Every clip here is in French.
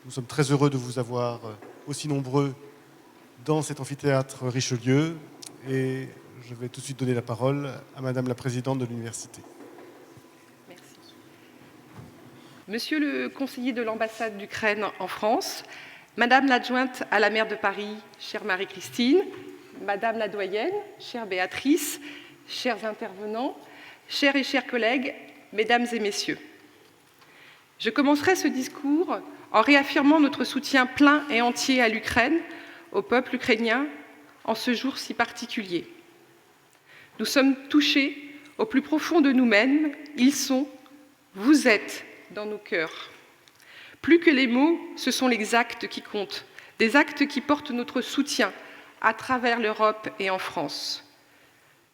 Nous sommes très heureux de vous avoir aussi nombreux dans cet amphithéâtre Richelieu et je vais tout de suite donner la parole à Madame la Présidente de l'Université. Merci. Monsieur le conseiller de l'ambassade d'Ukraine en France, Madame l'adjointe à la maire de Paris, chère Marie-Christine, Madame la doyenne, chère Béatrice, chers intervenants, chers et chers collègues, Mesdames et Messieurs. Je commencerai ce discours en réaffirmant notre soutien plein et entier à l'Ukraine, au peuple ukrainien, en ce jour si particulier. Nous sommes touchés au plus profond de nous-mêmes, ils sont, vous êtes dans nos cœurs. Plus que les mots, ce sont les actes qui comptent, des actes qui portent notre soutien à travers l'Europe et en France.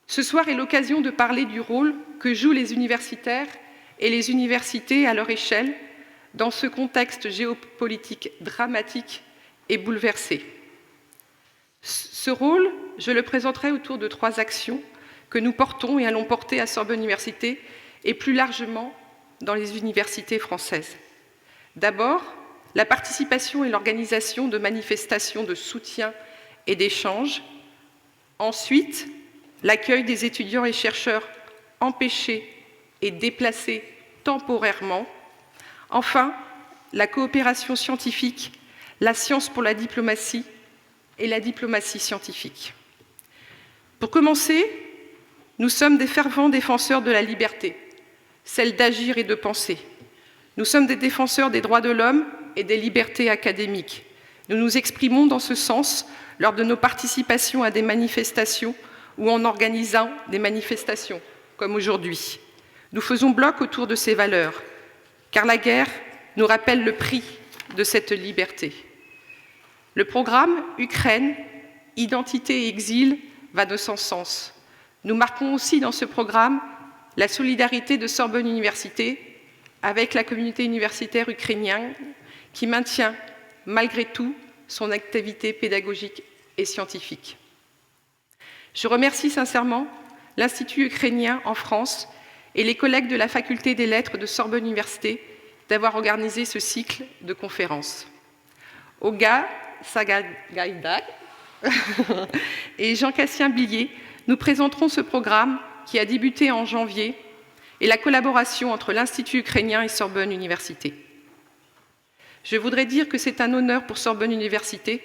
Ce soir est l'occasion de parler du rôle que jouent les universitaires et les universités à leur échelle dans ce contexte géopolitique dramatique et bouleversé. Ce rôle, je le présenterai autour de 3 actions que nous portons et allons porter à Sorbonne Université et plus largement dans les universités françaises. D'abord, la participation et l'organisation de manifestations de soutien et d'échange. Ensuite, l'accueil des étudiants et chercheurs empêchés et déplacés temporairement. Enfin, la coopération scientifique, la science pour la diplomatie et la diplomatie scientifique. Pour commencer, nous sommes des fervents défenseurs de la liberté, celle d'agir et de penser. Nous sommes des défenseurs des droits de l'homme et des libertés académiques. Nous nous exprimons dans ce sens lors de nos participations à des manifestations ou en organisant des manifestations, comme aujourd'hui. Nous faisons bloc autour de ces valeurs, car la guerre nous rappelle le prix de cette liberté. Le programme Ukraine, Identité et Exil va de son sens. Nous marquons aussi dans ce programme la solidarité de Sorbonne Université avec la communauté universitaire ukrainienne qui maintient, malgré tout, son activité pédagogique et scientifique. Je remercie sincèrement l'Institut ukrainien en France et les collègues de la Faculté des Lettres de Sorbonne Université d'avoir organisé ce cycle de conférences. Olga Sagaidak et Jean-Cassien Billier nous présenteront ce programme qui a débuté en janvier et la collaboration entre l'Institut ukrainien et Sorbonne Université. Je voudrais dire que c'est un honneur pour Sorbonne Université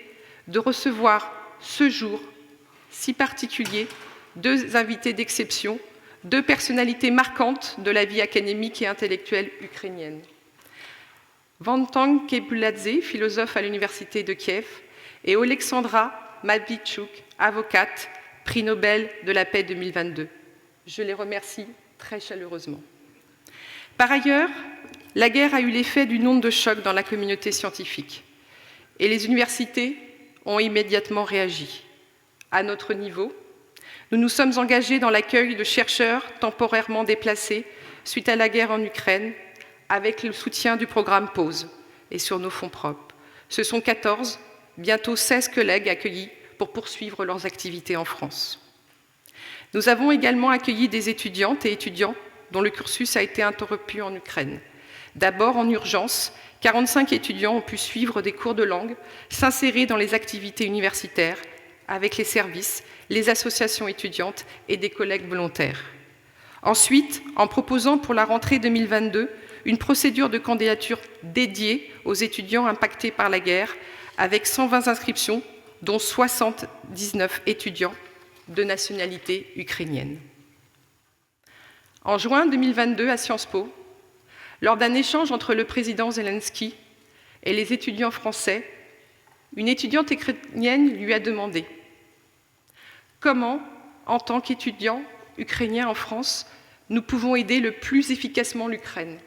de recevoir ce jour si particulier 2 invités d'exception, 2 personnalités marquantes de la vie académique et intellectuelle ukrainienne. Vantang Kebuladze, philosophe à l'Université de Kiev, et Oleksandra Matvichuk, avocate, prix Nobel de la paix 2022. Je les remercie très chaleureusement. Par ailleurs, la guerre a eu l'effet d'une onde de choc dans la communauté scientifique et les universités ont immédiatement réagi. À notre niveau, nous nous sommes engagés dans l'accueil de chercheurs temporairement déplacés suite à la guerre en Ukraine avec le soutien du programme PAUSE et sur nos fonds propres. Ce sont 14, bientôt 16 collègues accueillis pour poursuivre leurs activités en France. Nous avons également accueilli des étudiantes et étudiants dont le cursus a été interrompu en Ukraine. D'abord en urgence, 45 étudiants ont pu suivre des cours de langue, s'insérer dans les activités universitaires avec les services, les associations étudiantes et des collègues volontaires. Ensuite, en proposant pour la rentrée 2022 une procédure de candidature dédiée aux étudiants impactés par la guerre avec 120 inscriptions, dont 79 étudiants de nationalité ukrainienne. En juin 2022, à Sciences Po, lors d'un échange entre le président Zelensky et les étudiants français, une étudiante ukrainienne lui a demandé « Comment, en tant qu'étudiants ukrainiens en France, nous pouvons aider le plus efficacement l'Ukraine ?»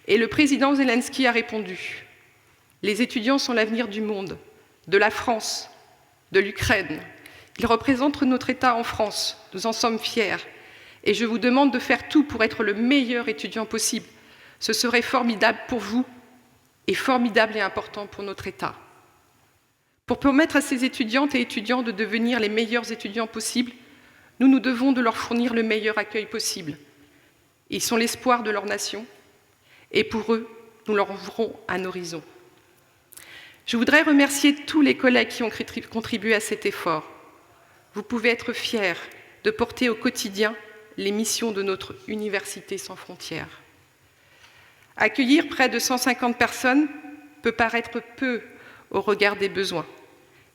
Et le président Zelensky a répondu « Les étudiants sont l'avenir du monde, de la France, de l'Ukraine. Ils représentent notre État en France, nous en sommes fiers. Et je vous demande de faire tout pour être le meilleur étudiant possible. Ce serait formidable pour vous et formidable et important pour notre État. Pour permettre à ces étudiantes et étudiants de devenir les meilleurs étudiants possibles, nous devons de leur fournir le meilleur accueil possible. Ils sont l'espoir de leur nation et pour eux, nous leur ouvrons un horizon. Je voudrais remercier tous les collègues qui ont contribué à cet effort. Vous pouvez être fiers de porter au quotidien les missions de notre Université sans frontières. Accueillir près de 150 personnes peut paraître peu au regard des besoins,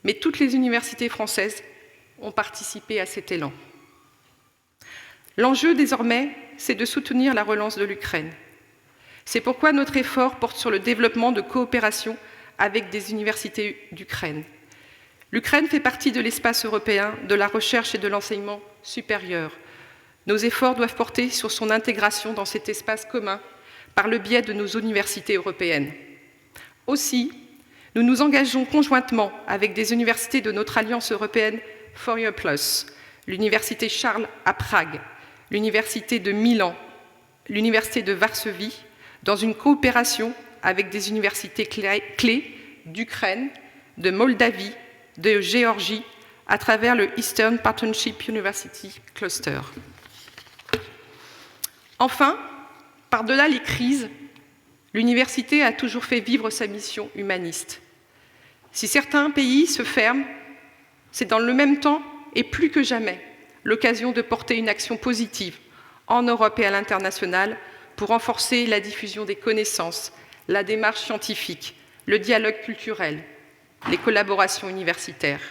mais toutes les universités françaises ont participé à cet élan. L'enjeu désormais, c'est de soutenir la relance de l'Ukraine. C'est pourquoi notre effort porte sur le développement de coopération avec des universités d'Ukraine. L'Ukraine fait partie de l'espace européen de la recherche et de l'enseignement supérieur. Nos efforts doivent porter sur son intégration dans cet espace commun par le biais de nos universités européennes. Aussi, nous nous engageons conjointement avec des universités de notre alliance européenne For Year Plus, l'université Charles à Prague, l'université de Milan, l'université de Varsovie, dans une coopération avec des universités clés d'Ukraine, de Moldavie, de Géorgie, à travers le Eastern Partnership University Cluster. Enfin, par-delà les crises, l'université a toujours fait vivre sa mission humaniste. Si certains pays se ferment, c'est dans le même temps, et plus que jamais, l'occasion de porter une action positive en Europe et à l'international pour renforcer la diffusion des connaissances, la démarche scientifique, le dialogue culturel, les collaborations universitaires.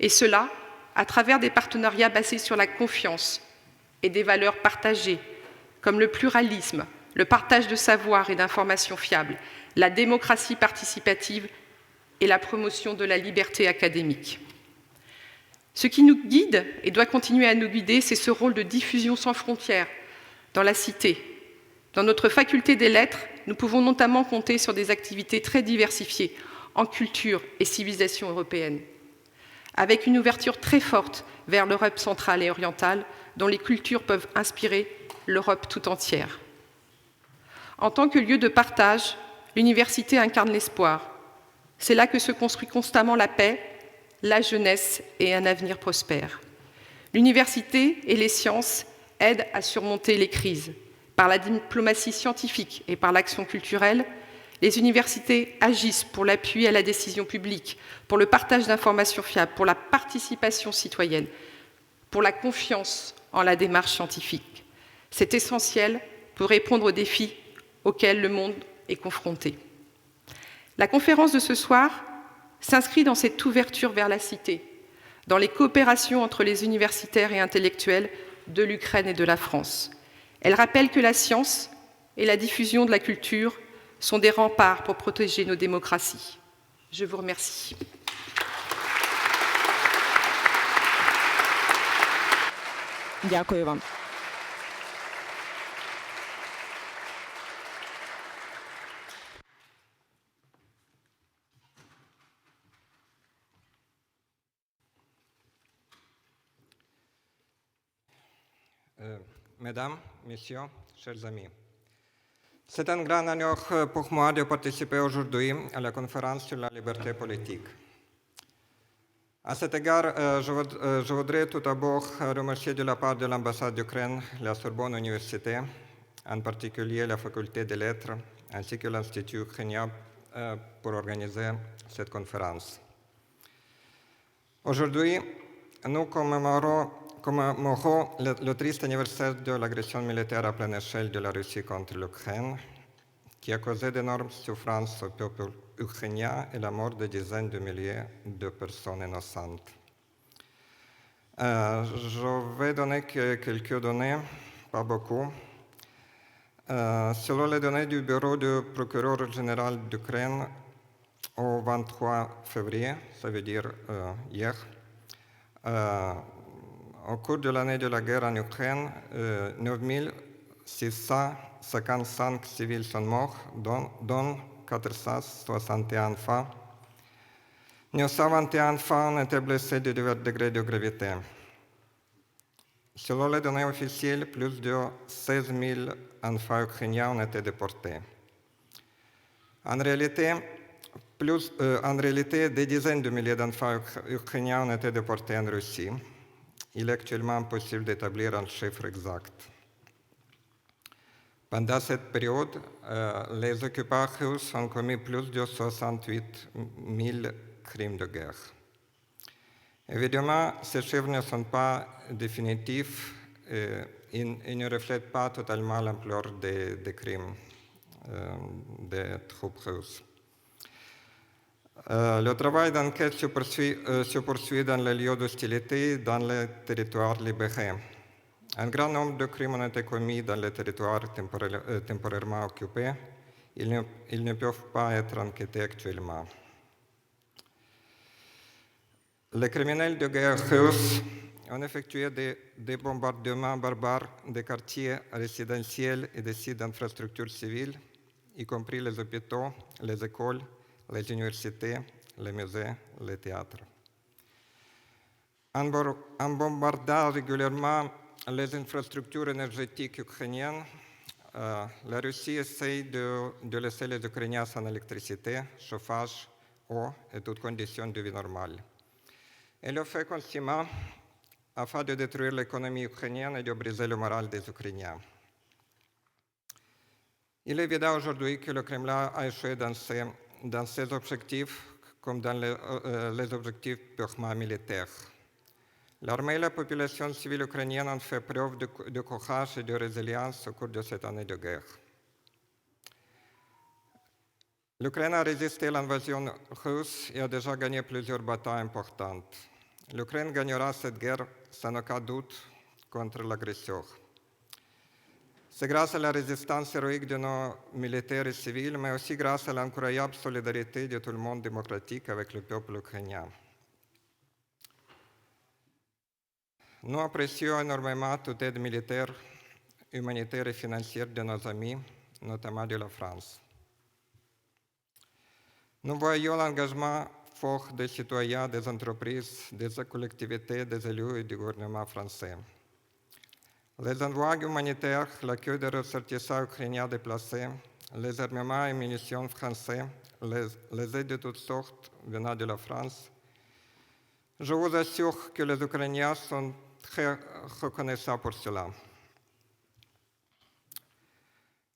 Et cela à travers des partenariats basés sur la confiance et des valeurs partagées, comme le pluralisme, le partage de savoir et d'informations fiables, la démocratie participative et la promotion de la liberté académique. Ce qui nous guide et doit continuer à nous guider, c'est ce rôle de diffusion sans frontières dans la cité. Dans notre faculté des lettres, nous pouvons notamment compter sur des activités très diversifiées en culture et civilisation européenne, avec une ouverture très forte vers l'Europe centrale et orientale, dont les cultures peuvent inspirer l'Europe tout entière. En tant que lieu de partage, l'université incarne l'espoir. C'est là que se construit constamment la paix, la jeunesse et un avenir prospère. L'université et les sciences aident à surmonter les crises. Par la diplomatie scientifique et par l'action culturelle, les universités agissent pour l'appui à la décision publique, pour le partage d'informations fiables, pour la participation citoyenne, pour la confiance en la démarche scientifique. C'est essentiel pour répondre aux défis auxquels le monde est confronté. La conférence de ce soir s'inscrit dans cette ouverture vers la cité, dans les coopérations entre les universitaires et intellectuels de l'Ukraine et de la France. Elle rappelle que la science et la diffusion de la culture sont des remparts pour protéger nos démocraties. Je vous remercie. Дякую вам. Mesdames, Messieurs, chers amis, c'est un grand honneur pour moi de participer aujourd'hui à la conférence sur la liberté politique. À cet égard, je voudrais tout d'abord remercier de la part de l'ambassade d'Ukraine, la Sorbonne Université, en particulier la faculté des lettres, ainsi que l'Institut ukrainien pour organiser cette conférence. Aujourd'hui, nous commémorons le triste anniversaire de l'agression militaire à pleine échelle de la Russie contre l'Ukraine, qui a causé d'énormes souffrances au peuple ukrainien et la mort de dizaines de milliers de personnes innocentes. Je vais donner quelques données, pas beaucoup. Selon les données du bureau du procureur général d'Ukraine, au 23 février, ça veut dire hier, au cours de l'année de la guerre en Ukraine, 9655 civils sont morts, dont 461 femmes. 921 femmes ont été blessées de divers degrés de gravité. Selon les données officielles, plus de 16 000 enfants ukrainiens ont été déportés. En réalité, des dizaines de milliers d'enfants ukrainiens ont été déportés en Russie. Il est actuellement impossible d'établir un chiffre exact. Pendant cette période, les occupants russes ont commis plus de 68 000 crimes de guerre. Évidemment, ces chiffres ne sont pas définitifs et ne reflètent pas totalement l'ampleur des crimes des troupes russes. Le travail d'enquête se poursuit dans les lieux d'hostilité, dans les territoires libérés. Un grand nombre de crimes ont été commis dans les territoires temporairement occupés. Ils ne peuvent pas être enquêtés actuellement. Les criminels de guerre russes ont effectué des bombardements barbares des quartiers résidentiels et des sites d'infrastructures civiles, y compris les hôpitaux, les écoles, les universités, les musées, les théâtres. En bombardant régulièrement les infrastructures énergétiques ukrainiennes, la Russie essaye de laisser les Ukrainiens sans électricité, chauffage, eau et toutes conditions de vie normales. Elle le fait consciemment afin de détruire l'économie ukrainienne et de briser le moral des Ukrainiens. Il est évident aujourd'hui que le Kremlin a échoué dans ses objectifs comme dans les objectifs purement militaires. L'armée et la population civile ukrainienne ont fait preuve de courage et de résilience au cours de cette année de guerre. L'Ukraine a résisté à l'invasion russe et a déjà gagné plusieurs batailles importantes. L'Ukraine gagnera cette guerre sans aucun doute contre l'agresseur. C'est grâce à la résistance héroïque de nos militaires et civils, mais aussi grâce à l'incroyable solidarité de tout le monde démocratique avec le peuple ukrainien. Nous apprécions énormément toute aide militaire, humanitaire et financière de nos amis, notamment de la France. Nous voyons l'engagement fort des citoyens, des entreprises, des collectivités, des élus et du gouvernement français. Les envois humanitaires, l'accueil des ressortissants ukrainiens déplacés, les armements et munitions français, les aides de toutes sortes venant de la France. Je vous assure que les Ukrainiens sont très reconnaissants pour cela.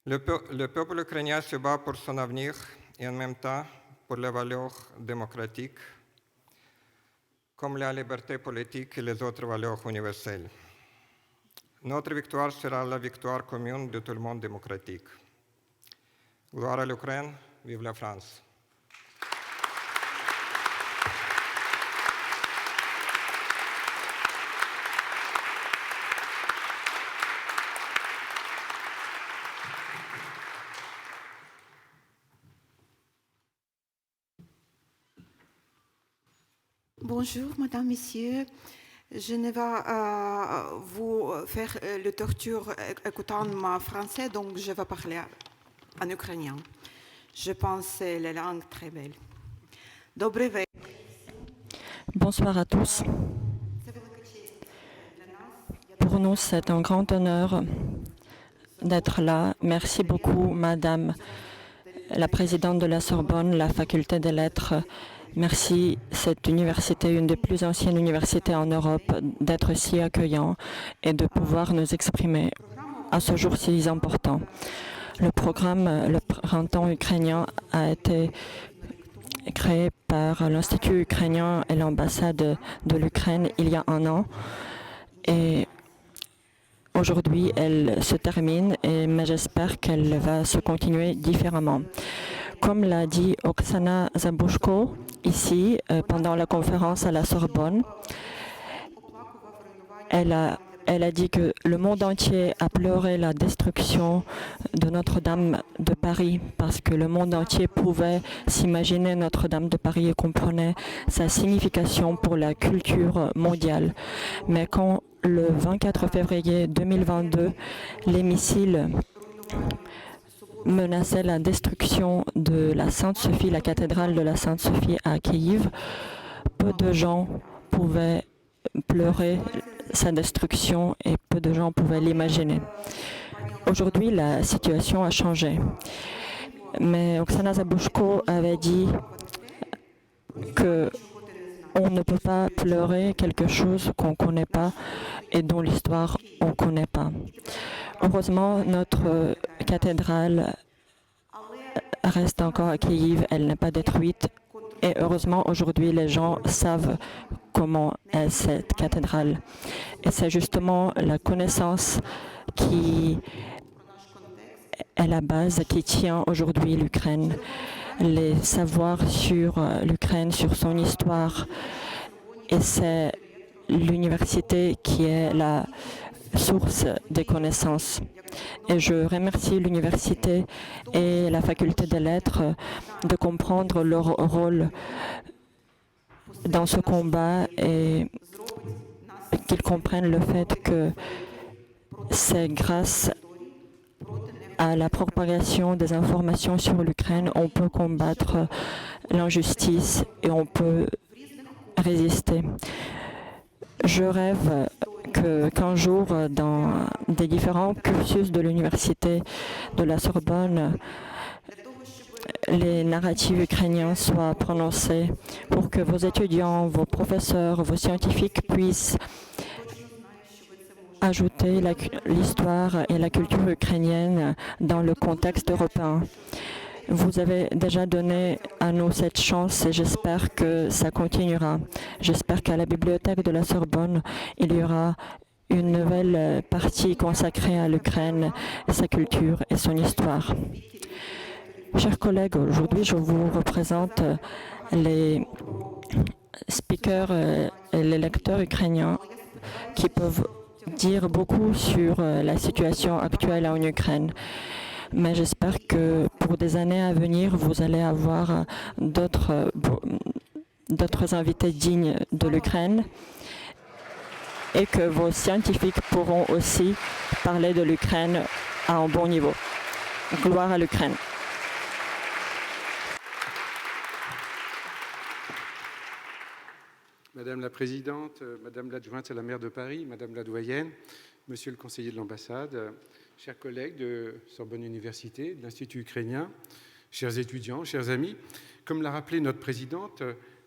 Le peuple ukrainien se bat pour son avenir et en même temps pour les valeurs démocratiques, comme la liberté politique et les autres valeurs universelles. Notre victoire sera la victoire commune de tout le monde démocratique. Gloire à l'Ukraine, vive la France. Bonjour, Madame, Messieurs. Je ne vais vous faire le torture écoutant ma français, donc je vais parler en ukrainien. Je pense que c'est la langue très belle. Добрий вечір. Bonsoir à tous. Pour nous, c'est un grand honneur d'être là. Merci beaucoup, Madame la présidente de la Sorbonne, la faculté des lettres. Merci, cette université, une des plus anciennes universités en Europe, d'être si accueillant et de pouvoir nous exprimer à ce jour si important. Le programme Le Printemps ukrainien a été créé par l'Institut ukrainien et l'ambassade de l'Ukraine il y a un an. Et aujourd'hui, elle se termine, mais j'espère qu'elle va se continuer différemment. Comme l'a dit Oksana Zabushko, ici, pendant la conférence à la Sorbonne, elle a dit que le monde entier a pleuré la destruction de Notre-Dame de Paris parce que le monde entier pouvait s'imaginer Notre-Dame de Paris et comprenait sa signification pour la culture mondiale. Mais quand le 24 février 2022, les missiles menaçait la destruction de la Sainte-Sophie, la cathédrale de la Sainte-Sophie à Kiev, peu de gens pouvaient pleurer sa destruction et peu de gens pouvaient l'imaginer. Aujourd'hui, la situation a changé. Mais Oksana Zabushko avait dit qu'on ne peut pas pleurer quelque chose qu'on ne connaît pas et dont l'histoire on ne connaît pas. Heureusement, notre cathédrale reste encore à Kiev, elle n'est pas détruite. Et heureusement, aujourd'hui, les gens savent comment est cette cathédrale. Et c'est justement la connaissance qui est la base qui tient aujourd'hui l'Ukraine. Les savoirs sur l'Ukraine, sur son histoire. Et c'est l'université qui est la source des connaissances. Et je remercie l'université et la faculté des lettres de comprendre leur rôle dans ce combat et qu'ils comprennent le fait que c'est grâce à la propagation des informations sur l'Ukraine, on peut combattre l'injustice et on peut résister. Je rêve qu'un jour, dans des différents cursus de l'université de la Sorbonne, les narratifs ukrainiens soient prononcés pour que vos étudiants, vos professeurs, vos scientifiques puissent ajouter l'histoire et la culture ukrainienne dans le contexte européen. Vous avez déjà donné à nous cette chance et j'espère que ça continuera. J'espère qu'à la bibliothèque de la Sorbonne, il y aura une nouvelle partie consacrée à l'Ukraine, sa culture et son histoire. Chers collègues, aujourd'hui, je vous représente les speakers et les lecteurs ukrainiens qui peuvent dire beaucoup sur la situation actuelle en Ukraine. Mais j'espère que pour des années à venir, vous allez avoir d'autres invités dignes de l'Ukraine et que vos scientifiques pourront aussi parler de l'Ukraine à un bon niveau. Gloire à l'Ukraine. Madame la Présidente, Madame l'adjointe à la maire de Paris, Madame la doyenne, Monsieur le conseiller de l'ambassade, chers collègues de Sorbonne Université, de l'Institut ukrainien, chers étudiants, chers amis, comme l'a rappelé notre présidente,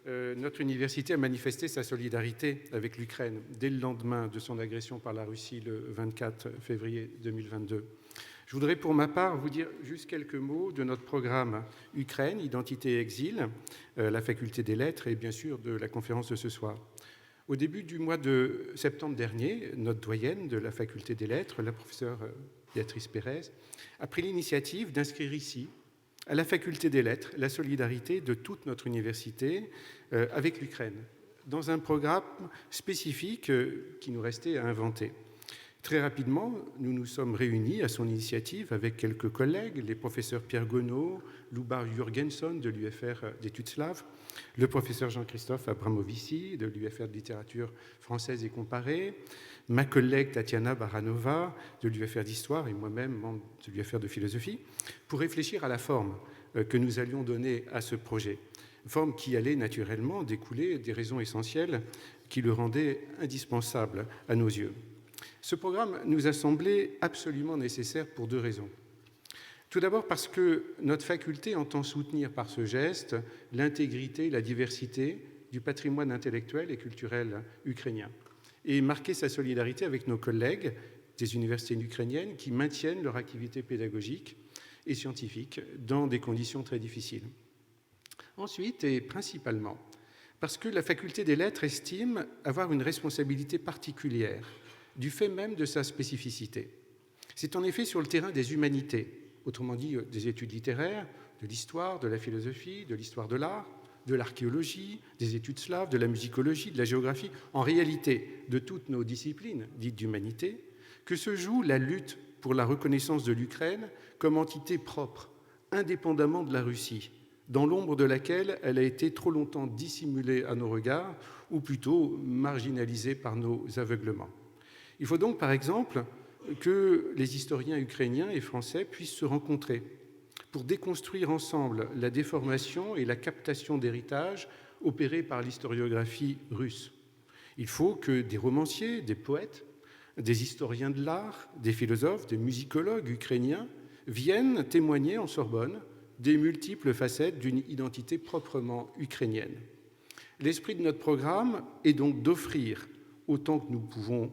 notre université a manifesté sa solidarité avec l'Ukraine dès le lendemain de son agression par la Russie le 24 février 2022. Je voudrais pour ma part vous dire juste quelques mots de notre programme Ukraine, Identité et Exil, la faculté des lettres et bien sûr de la conférence de ce soir. Au début du mois de septembre dernier, notre doyenne de la faculté des lettres, la professeure Béatrice Pérez, a pris l'initiative d'inscrire ici, à la faculté des lettres, la solidarité de toute notre université avec l'Ukraine, dans un programme spécifique qui nous restait à inventer. Très rapidement, nous nous sommes réunis à son initiative avec quelques collègues, les professeurs Pierre Gonneau, Lubar Jurgenson de l'UFR d'études slaves, le professeur Jean-Christophe Abramovici de l'UFR de littérature française et comparée, ma collègue Tatiana Baranova de l'UFR d'histoire et moi-même membre de l'UFR de philosophie, pour réfléchir à la forme que nous allions donner à ce projet. Forme qui allait naturellement découler des raisons essentielles qui le rendaient indispensable à nos yeux. Ce programme nous a semblé absolument nécessaire pour deux raisons. Tout d'abord parce que notre faculté entend soutenir par ce geste l'intégrité et la diversité du patrimoine intellectuel et culturel ukrainien et marquer sa solidarité avec nos collègues des universités ukrainiennes qui maintiennent leur activité pédagogique et scientifique dans des conditions très difficiles. Ensuite, et principalement, parce que la faculté des lettres estime avoir une responsabilité particulière du fait même de sa spécificité. C'est en effet sur le terrain des humanités, autrement dit des études littéraires, de l'histoire, de la philosophie, de l'histoire de l'art, de l'archéologie, des études slaves, de la musicologie, de la géographie, en réalité de toutes nos disciplines dites d'humanité, que se joue la lutte pour la reconnaissance de l'Ukraine comme entité propre, indépendamment de la Russie, dans l'ombre de laquelle elle a été trop longtemps dissimulée à nos regards, ou plutôt marginalisée par nos aveuglements. Il faut donc, par exemple, que les historiens ukrainiens et français puissent se rencontrer pour déconstruire ensemble la déformation et la captation d'héritage opérée par l'historiographie russe. Il faut que des romanciers, des poètes, des historiens de l'art, des philosophes, des musicologues ukrainiens viennent témoigner en Sorbonne des multiples facettes d'une identité proprement ukrainienne. L'esprit de notre programme est donc d'offrir, autant que nous pouvons,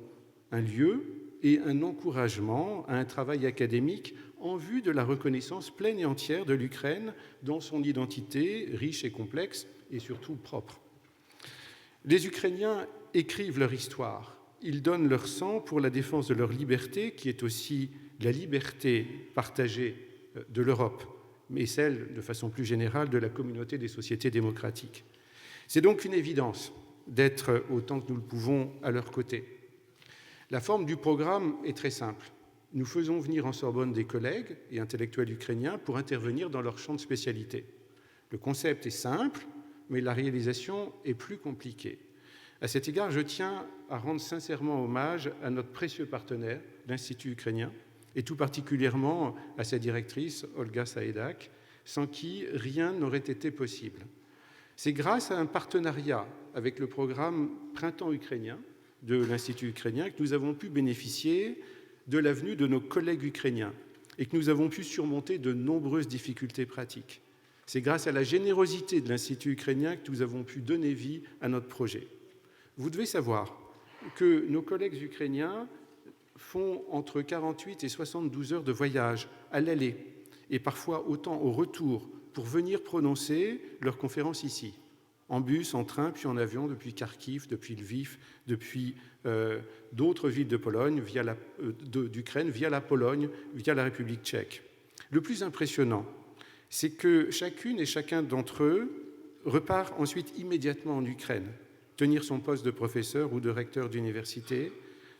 un lieu, et un encouragement à un travail académique en vue de la reconnaissance pleine et entière de l'Ukraine dans son identité riche et complexe et surtout propre. Les Ukrainiens écrivent leur histoire. Ils donnent leur sang pour la défense de leur liberté, qui est aussi la liberté partagée de l'Europe, mais celle, de façon plus générale, de la communauté des sociétés démocratiques. C'est donc une évidence d'être, autant que nous le pouvons, à leur côté. La forme du programme est très simple. Nous faisons venir en Sorbonne des collègues et intellectuels ukrainiens pour intervenir dans leur champ de spécialité. Le concept est simple, mais la réalisation est plus compliquée. À cet égard, je tiens à rendre sincèrement hommage à notre précieux partenaire, l'Institut ukrainien, et tout particulièrement à sa directrice, Olga Saedak, sans qui rien n'aurait été possible. C'est grâce à un partenariat avec le programme Printemps ukrainien de l'Institut ukrainien que nous avons pu bénéficier de la venue de nos collègues ukrainiens et que nous avons pu surmonter de nombreuses difficultés pratiques. C'est grâce à la générosité de l'Institut ukrainien que nous avons pu donner vie à notre projet. Vous devez savoir que nos collègues ukrainiens font entre 48 et 72 heures de voyage à l'aller et parfois autant au retour pour venir prononcer leurs conférences ici, en bus, en train, puis en avion depuis Kharkiv, depuis Lviv, depuis d'autres villes de Pologne, d'Ukraine, via la Pologne, via la République tchèque. Le plus impressionnant, c'est que chacune et chacun d'entre eux repart ensuite immédiatement en Ukraine, tenir son poste de professeur ou de recteur d'université,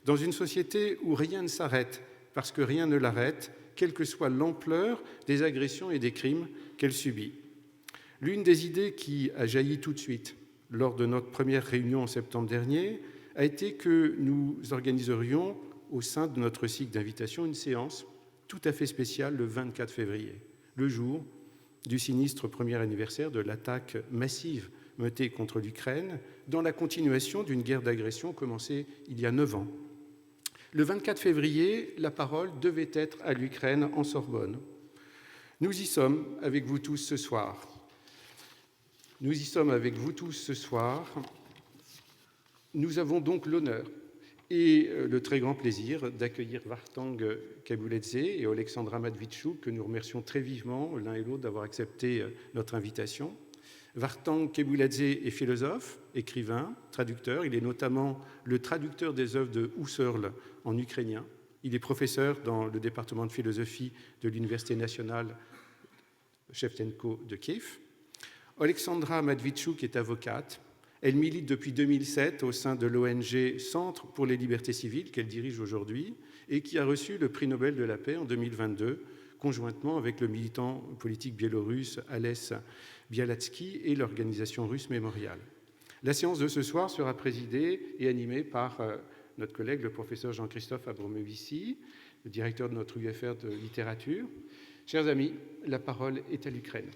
dans une société où rien ne s'arrête, parce que rien ne l'arrête, quelle que soit l'ampleur des agressions et des crimes qu'elle subit. L'une des idées qui a jailli tout de suite, lors de notre première réunion en septembre dernier, a été que nous organiserions, au sein de notre cycle d'invitation, une séance tout à fait spéciale le 24 février, le jour du sinistre premier anniversaire de l'attaque massive menée contre l'Ukraine, dans la continuation d'une guerre d'agression commencée il y a 9 ans. Le 24 février, la parole devait être à l'Ukraine en Sorbonne. Nous y sommes avec vous tous ce soir. Nous avons donc l'honneur et le très grand plaisir d'accueillir Vartang Kebuledze et Alexandra Matvichuk, que nous remercions très vivement l'un et l'autre d'avoir accepté notre invitation. Vartang Kebuledze est philosophe, écrivain, traducteur. Il est notamment le traducteur des œuvres de Husserl en ukrainien. Il est professeur dans le département de philosophie de l'Université nationale Shevchenko de Kiev. Alexandra Matvichuk est avocate. Elle milite depuis 2007 au sein de l'ONG Centre pour les libertés civiles, qu'elle dirige aujourd'hui, et qui a reçu le prix Nobel de la paix en 2022, conjointement avec le militant politique biélorusse Ales Bialatsky et l'organisation russe Mémorial. La séance de ce soir sera présidée et animée par notre collègue, le professeur Jean-Christophe Abromovici, le directeur de notre UFR de littérature. Chers amis, la parole est à l'Ukraine.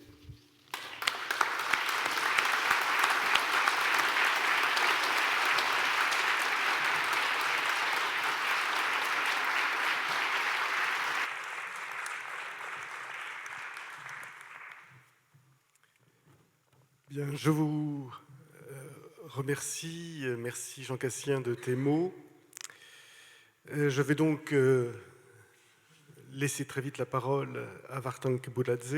Bien, je vous remercie. Merci Jean Cassien de tes mots. Je vais donc laisser très vite la parole à Vartang Kebuledze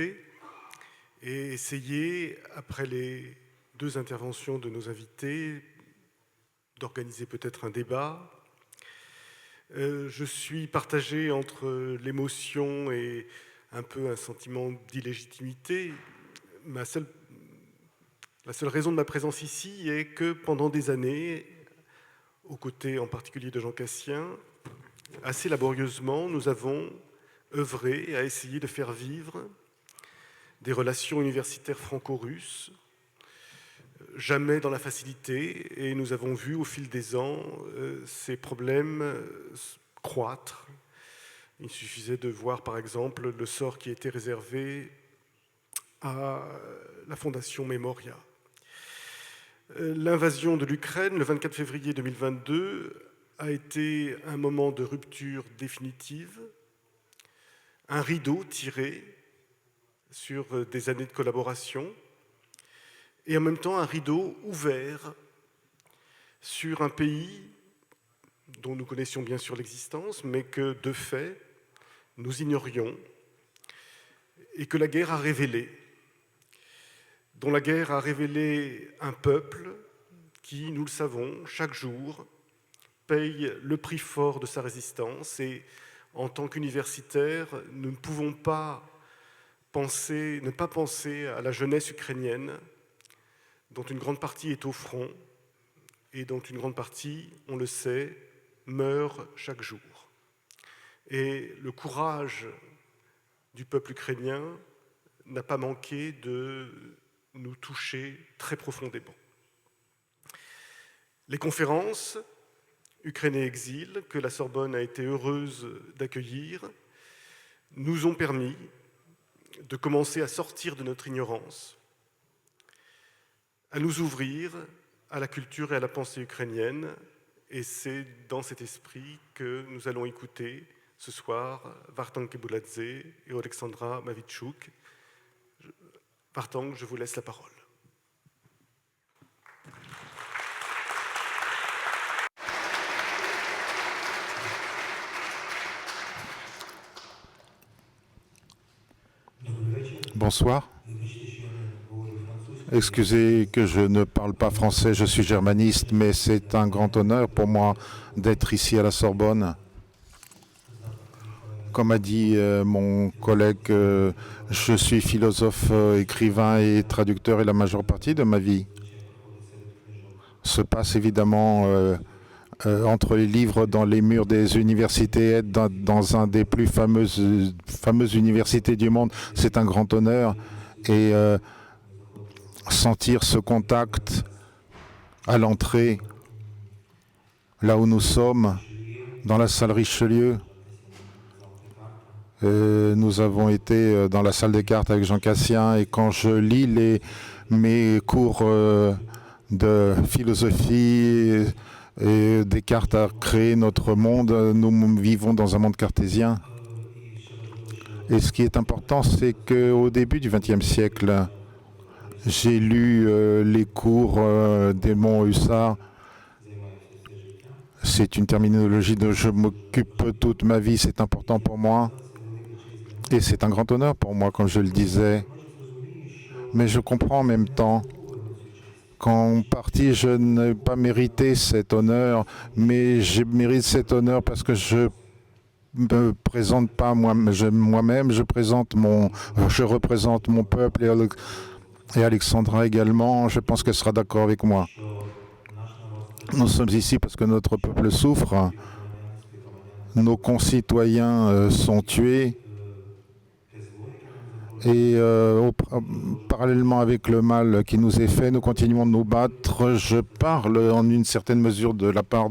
et essayer, après les 2 interventions de nos invités, d'organiser peut-être un débat. Je suis partagé entre l'émotion et un peu un sentiment d'illégitimité. La seule raison de ma présence ici est que pendant des années, aux côtés en particulier de Jean Cassien, assez laborieusement, nous avons œuvré à essayer de faire vivre des relations universitaires franco-russes, jamais dans la facilité, et nous avons vu au fil des ans ces problèmes croître. Il suffisait de voir par exemple le sort qui était réservé à la Fondation Memoria. L'invasion de l'Ukraine, le 24 février 2022, a été un moment de rupture définitive, un rideau tiré sur des années de collaboration, et en même temps un rideau ouvert sur un pays dont nous connaissions bien sûr l'existence, mais que, de fait, nous ignorions et que la guerre a révélé, dont la guerre a révélé un peuple qui, nous le savons, chaque jour, paye le prix fort de sa résistance. Et en tant qu'universitaires, nous ne pouvons pas ne pas penser à la jeunesse ukrainienne, dont une grande partie est au front et dont une grande partie, on le sait, meurt chaque jour. Et le courage du peuple ukrainien n'a pas manqué de nous toucher très profondément. Les conférences Ukraine et exil, que la Sorbonne a été heureuse d'accueillir, nous ont permis de commencer à sortir de notre ignorance, à nous ouvrir à la culture et à la pensée ukrainienne. Et c'est dans cet esprit que nous allons écouter ce soir Vartank Kebuladze et Alexandra Mavitchouk. Vartank, je vous laisse la parole. Bonsoir. Excusez que je ne parle pas français, je suis germaniste, mais c'est un grand honneur pour moi d'être ici à la Sorbonne. Comme a dit mon collègue, je suis philosophe, écrivain et traducteur, et la majeure partie de ma vie se passe évidemment entre les livres dans les murs des universités, dans un des plus fameuses universités du monde. C'est un grand honneur. Et sentir ce contact à l'entrée, là où nous sommes, dans la salle Richelieu. Nous avons été dans la salle des cartes avec Jean Cassien, et quand je lis mes cours de philosophie, et Descartes a créé notre monde, nous vivons dans un monde cartésien. Et ce qui est important, c'est qu'au début du XXe siècle, j'ai lu les cours d'Edmond Husserl. C'est une terminologie dont je m'occupe toute ma vie, c'est important pour moi. Et c'est un grand honneur pour moi, comme je le disais. Mais je comprends en même temps qu'en partie, je n'ai pas mérité cet honneur, mais je mérite cet honneur parce que je me présente pas moi-même, je représente mon peuple, et Alexandra également, je pense qu'elle sera d'accord avec moi. Nous sommes ici parce que notre peuple souffre, nos concitoyens sont tués, et parallèlement avec le mal qui nous est fait, nous continuons de nous battre. Je parle en une certaine mesure de la part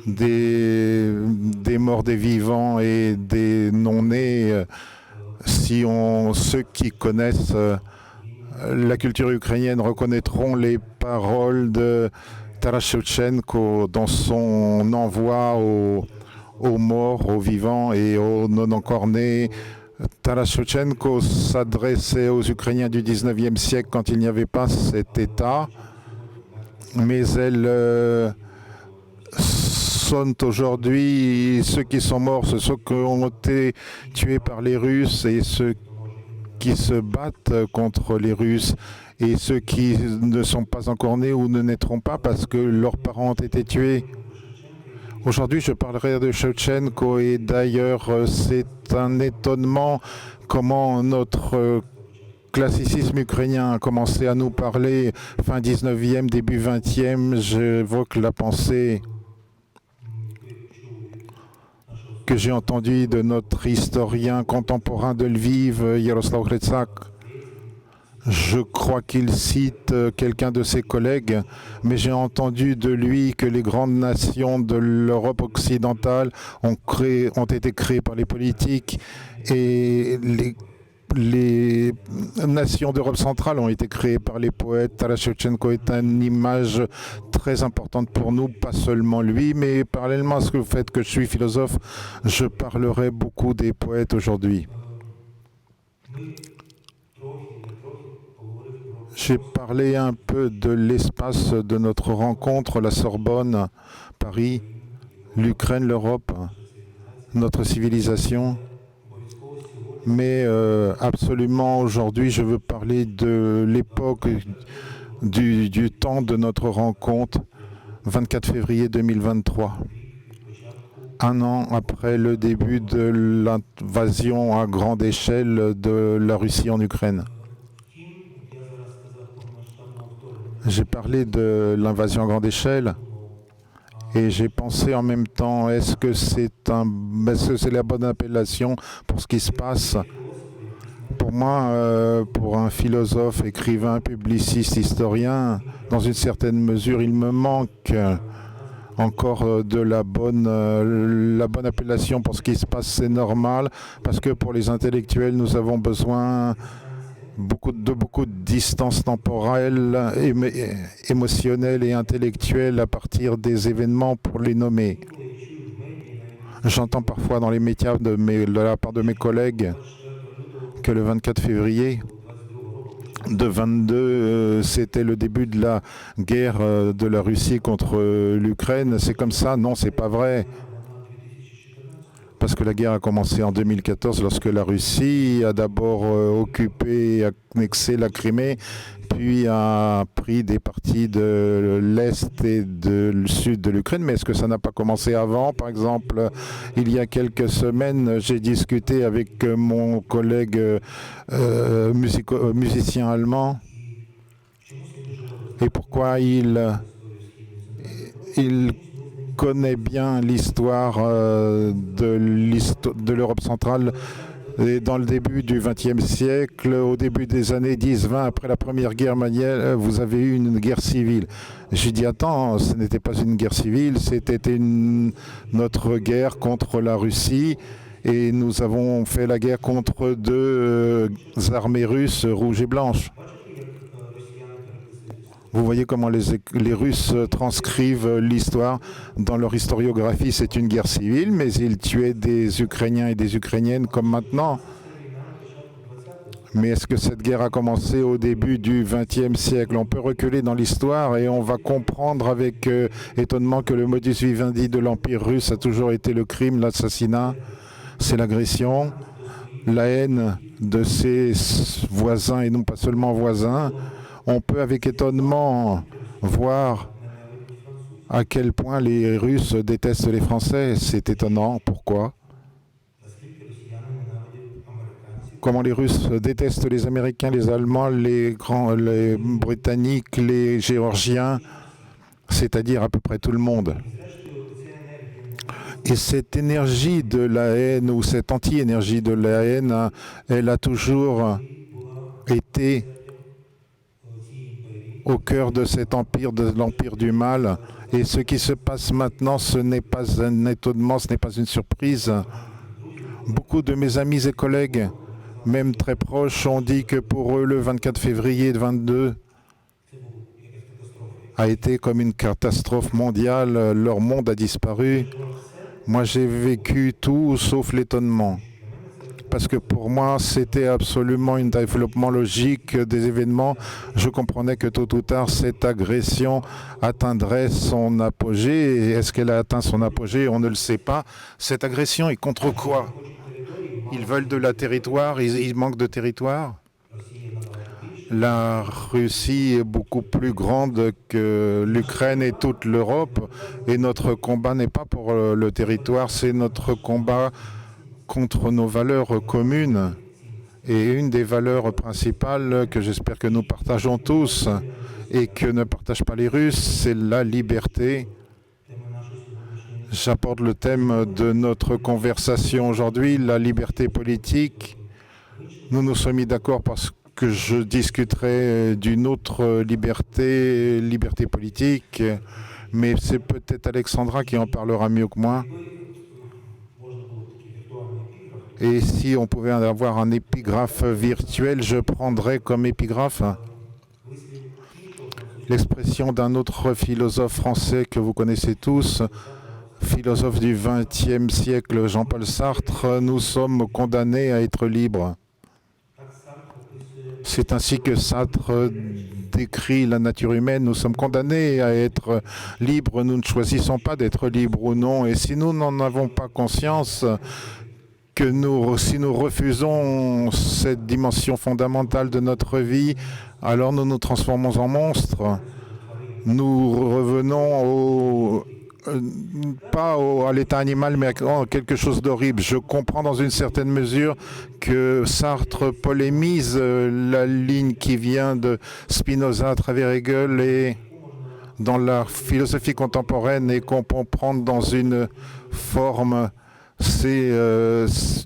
des morts, des vivants et des non-nés. Ceux qui connaissent la culture ukrainienne reconnaîtront les paroles de Taras Shevchenko dans son envoi aux morts, aux vivants et aux non-encore-nés. Taras Shevchenko s'adressait aux Ukrainiens du XIXe siècle quand il n'y avait pas cet État, mais elles sont aujourd'hui, ceux qui sont morts, ceux qui ont été tués par les Russes, et ceux qui se battent contre les Russes, et ceux qui ne sont pas encore nés ou ne naîtront pas parce que leurs parents ont été tués. Aujourd'hui, je parlerai de Shevchenko, et d'ailleurs, c'est un étonnement comment notre classicisme ukrainien a commencé à nous parler fin 19e, début 20e. J'évoque la pensée que j'ai entendue de notre historien contemporain de Lviv, Yaroslav Hretsak. Je crois qu'il cite quelqu'un de ses collègues, mais j'ai entendu de lui que les grandes nations de l'Europe occidentale ont été créées par les politiques, et les nations d'Europe centrale ont été créées par les poètes. Taras Shevchenko est une image très importante pour nous, pas seulement lui, mais parallèlement à ce que vous faites que je suis philosophe, je parlerai beaucoup des poètes aujourd'hui. J'ai parlé un peu de l'espace de notre rencontre, la Sorbonne, Paris, l'Ukraine, l'Europe, notre civilisation. Mais absolument aujourd'hui, je veux parler de l'époque, du temps de notre rencontre, 24 février 2023. Un an après le début de l'invasion à grande échelle de la Russie en Ukraine. J'ai parlé de l'invasion à grande échelle et j'ai pensé en même temps, est-ce que c'est la bonne appellation pour ce qui se passe? Pour moi, pour un philosophe, écrivain, publiciste, historien, dans une certaine mesure, il me manque encore de la bonne appellation pour ce qui se passe. C'est normal, parce que pour les intellectuels, nous avons besoin beaucoup de distance temporelle, émotionnelle et intellectuelle à partir des événements pour les nommer. J'entends parfois dans les médias de la part de mes collègues que le 24 février de 22, c'était le début de la guerre de la Russie contre l'Ukraine. C'est comme ça? Non, c'est pas vrai. Parce que la guerre a commencé en 2014 lorsque la Russie a d'abord occupé et annexé la Crimée, puis a pris des parties de l'Est et du Sud de l'Ukraine. Mais est-ce que ça n'a pas commencé avant? Par exemple, il y a quelques semaines, j'ai discuté avec mon collègue musicien allemand. Et pourquoi il connaît bien l'histoire de l'Europe centrale. Et dans le début du XXe siècle, au début des années 10-20, après la Première Guerre mondiale, vous avez eu une guerre civile. J'ai dit, attends, ce n'était pas une guerre civile, c'était notre guerre contre la Russie. Et nous avons fait la guerre contre deux armées russes, rouges et blanches. Vous voyez comment les Russes transcrivent l'histoire dans leur historiographie. C'est une guerre civile, mais ils tuaient des Ukrainiens et des Ukrainiennes comme maintenant. Mais est-ce que cette guerre a commencé au début du XXe siècle? On peut reculer dans l'histoire et on va comprendre avec étonnement que le modus vivendi de l'Empire russe a toujours été le crime, l'assassinat, c'est l'agression, la haine de ses voisins et non pas seulement voisins. On peut avec étonnement voir à quel point les Russes détestent les Français. C'est étonnant. Pourquoi? Comment les Russes détestent les Américains, les Allemands, les Britanniques, les Géorgiens, c'est-à-dire à peu près tout le monde. Et cette énergie de la haine, ou cette anti-énergie de la haine, elle a toujours été au cœur de cet empire, de l'empire du mal. Et ce qui se passe maintenant, ce n'est pas un étonnement, ce n'est pas une surprise. Beaucoup de mes amis et collègues, même très proches, ont dit que pour eux, le 24 février 22 a été comme une catastrophe mondiale. Leur monde a disparu. Moi, j'ai vécu tout sauf l'étonnement. Parce que pour moi, c'était absolument un développement logique des événements. Je comprenais que tôt ou tard, cette agression atteindrait son apogée. Est-ce qu'elle a atteint son apogée? On ne le sait pas. Cette agression est contre quoi? Ils veulent de la territoire, ils manquent de territoire. La Russie est beaucoup plus grande que l'Ukraine et toute l'Europe. Et notre combat n'est pas pour le territoire, c'est notre combat contre nos valeurs communes. Et une des valeurs principales que j'espère que nous partageons tous et que ne partagent pas les Russes, c'est la liberté. J'apporte le thème de notre conversation aujourd'hui, la liberté politique. Nous nous sommes mis d'accord parce que je discuterai d'une autre liberté politique, mais c'est peut-être Alexandra qui en parlera mieux que moi. Et si on pouvait avoir un épigraphe virtuel, je prendrais comme épigraphe l'expression d'un autre philosophe français que vous connaissez tous, philosophe du XXe siècle, Jean-Paul Sartre. Nous sommes condamnés à être libres. C'est ainsi que Sartre décrit la nature humaine. Nous sommes condamnés à être libres. Nous ne choisissons pas d'être libres ou non. Et si nous n'en avons pas conscience, si nous refusons cette dimension fondamentale de notre vie, alors nous nous transformons en monstres. Nous revenons à l'état animal, mais à quelque chose d'horrible. Je comprends dans une certaine mesure que Sartre polémise la ligne qui vient de Spinoza à travers Hegel et dans la philosophie contemporaine et qu'on peut prendre dans une forme.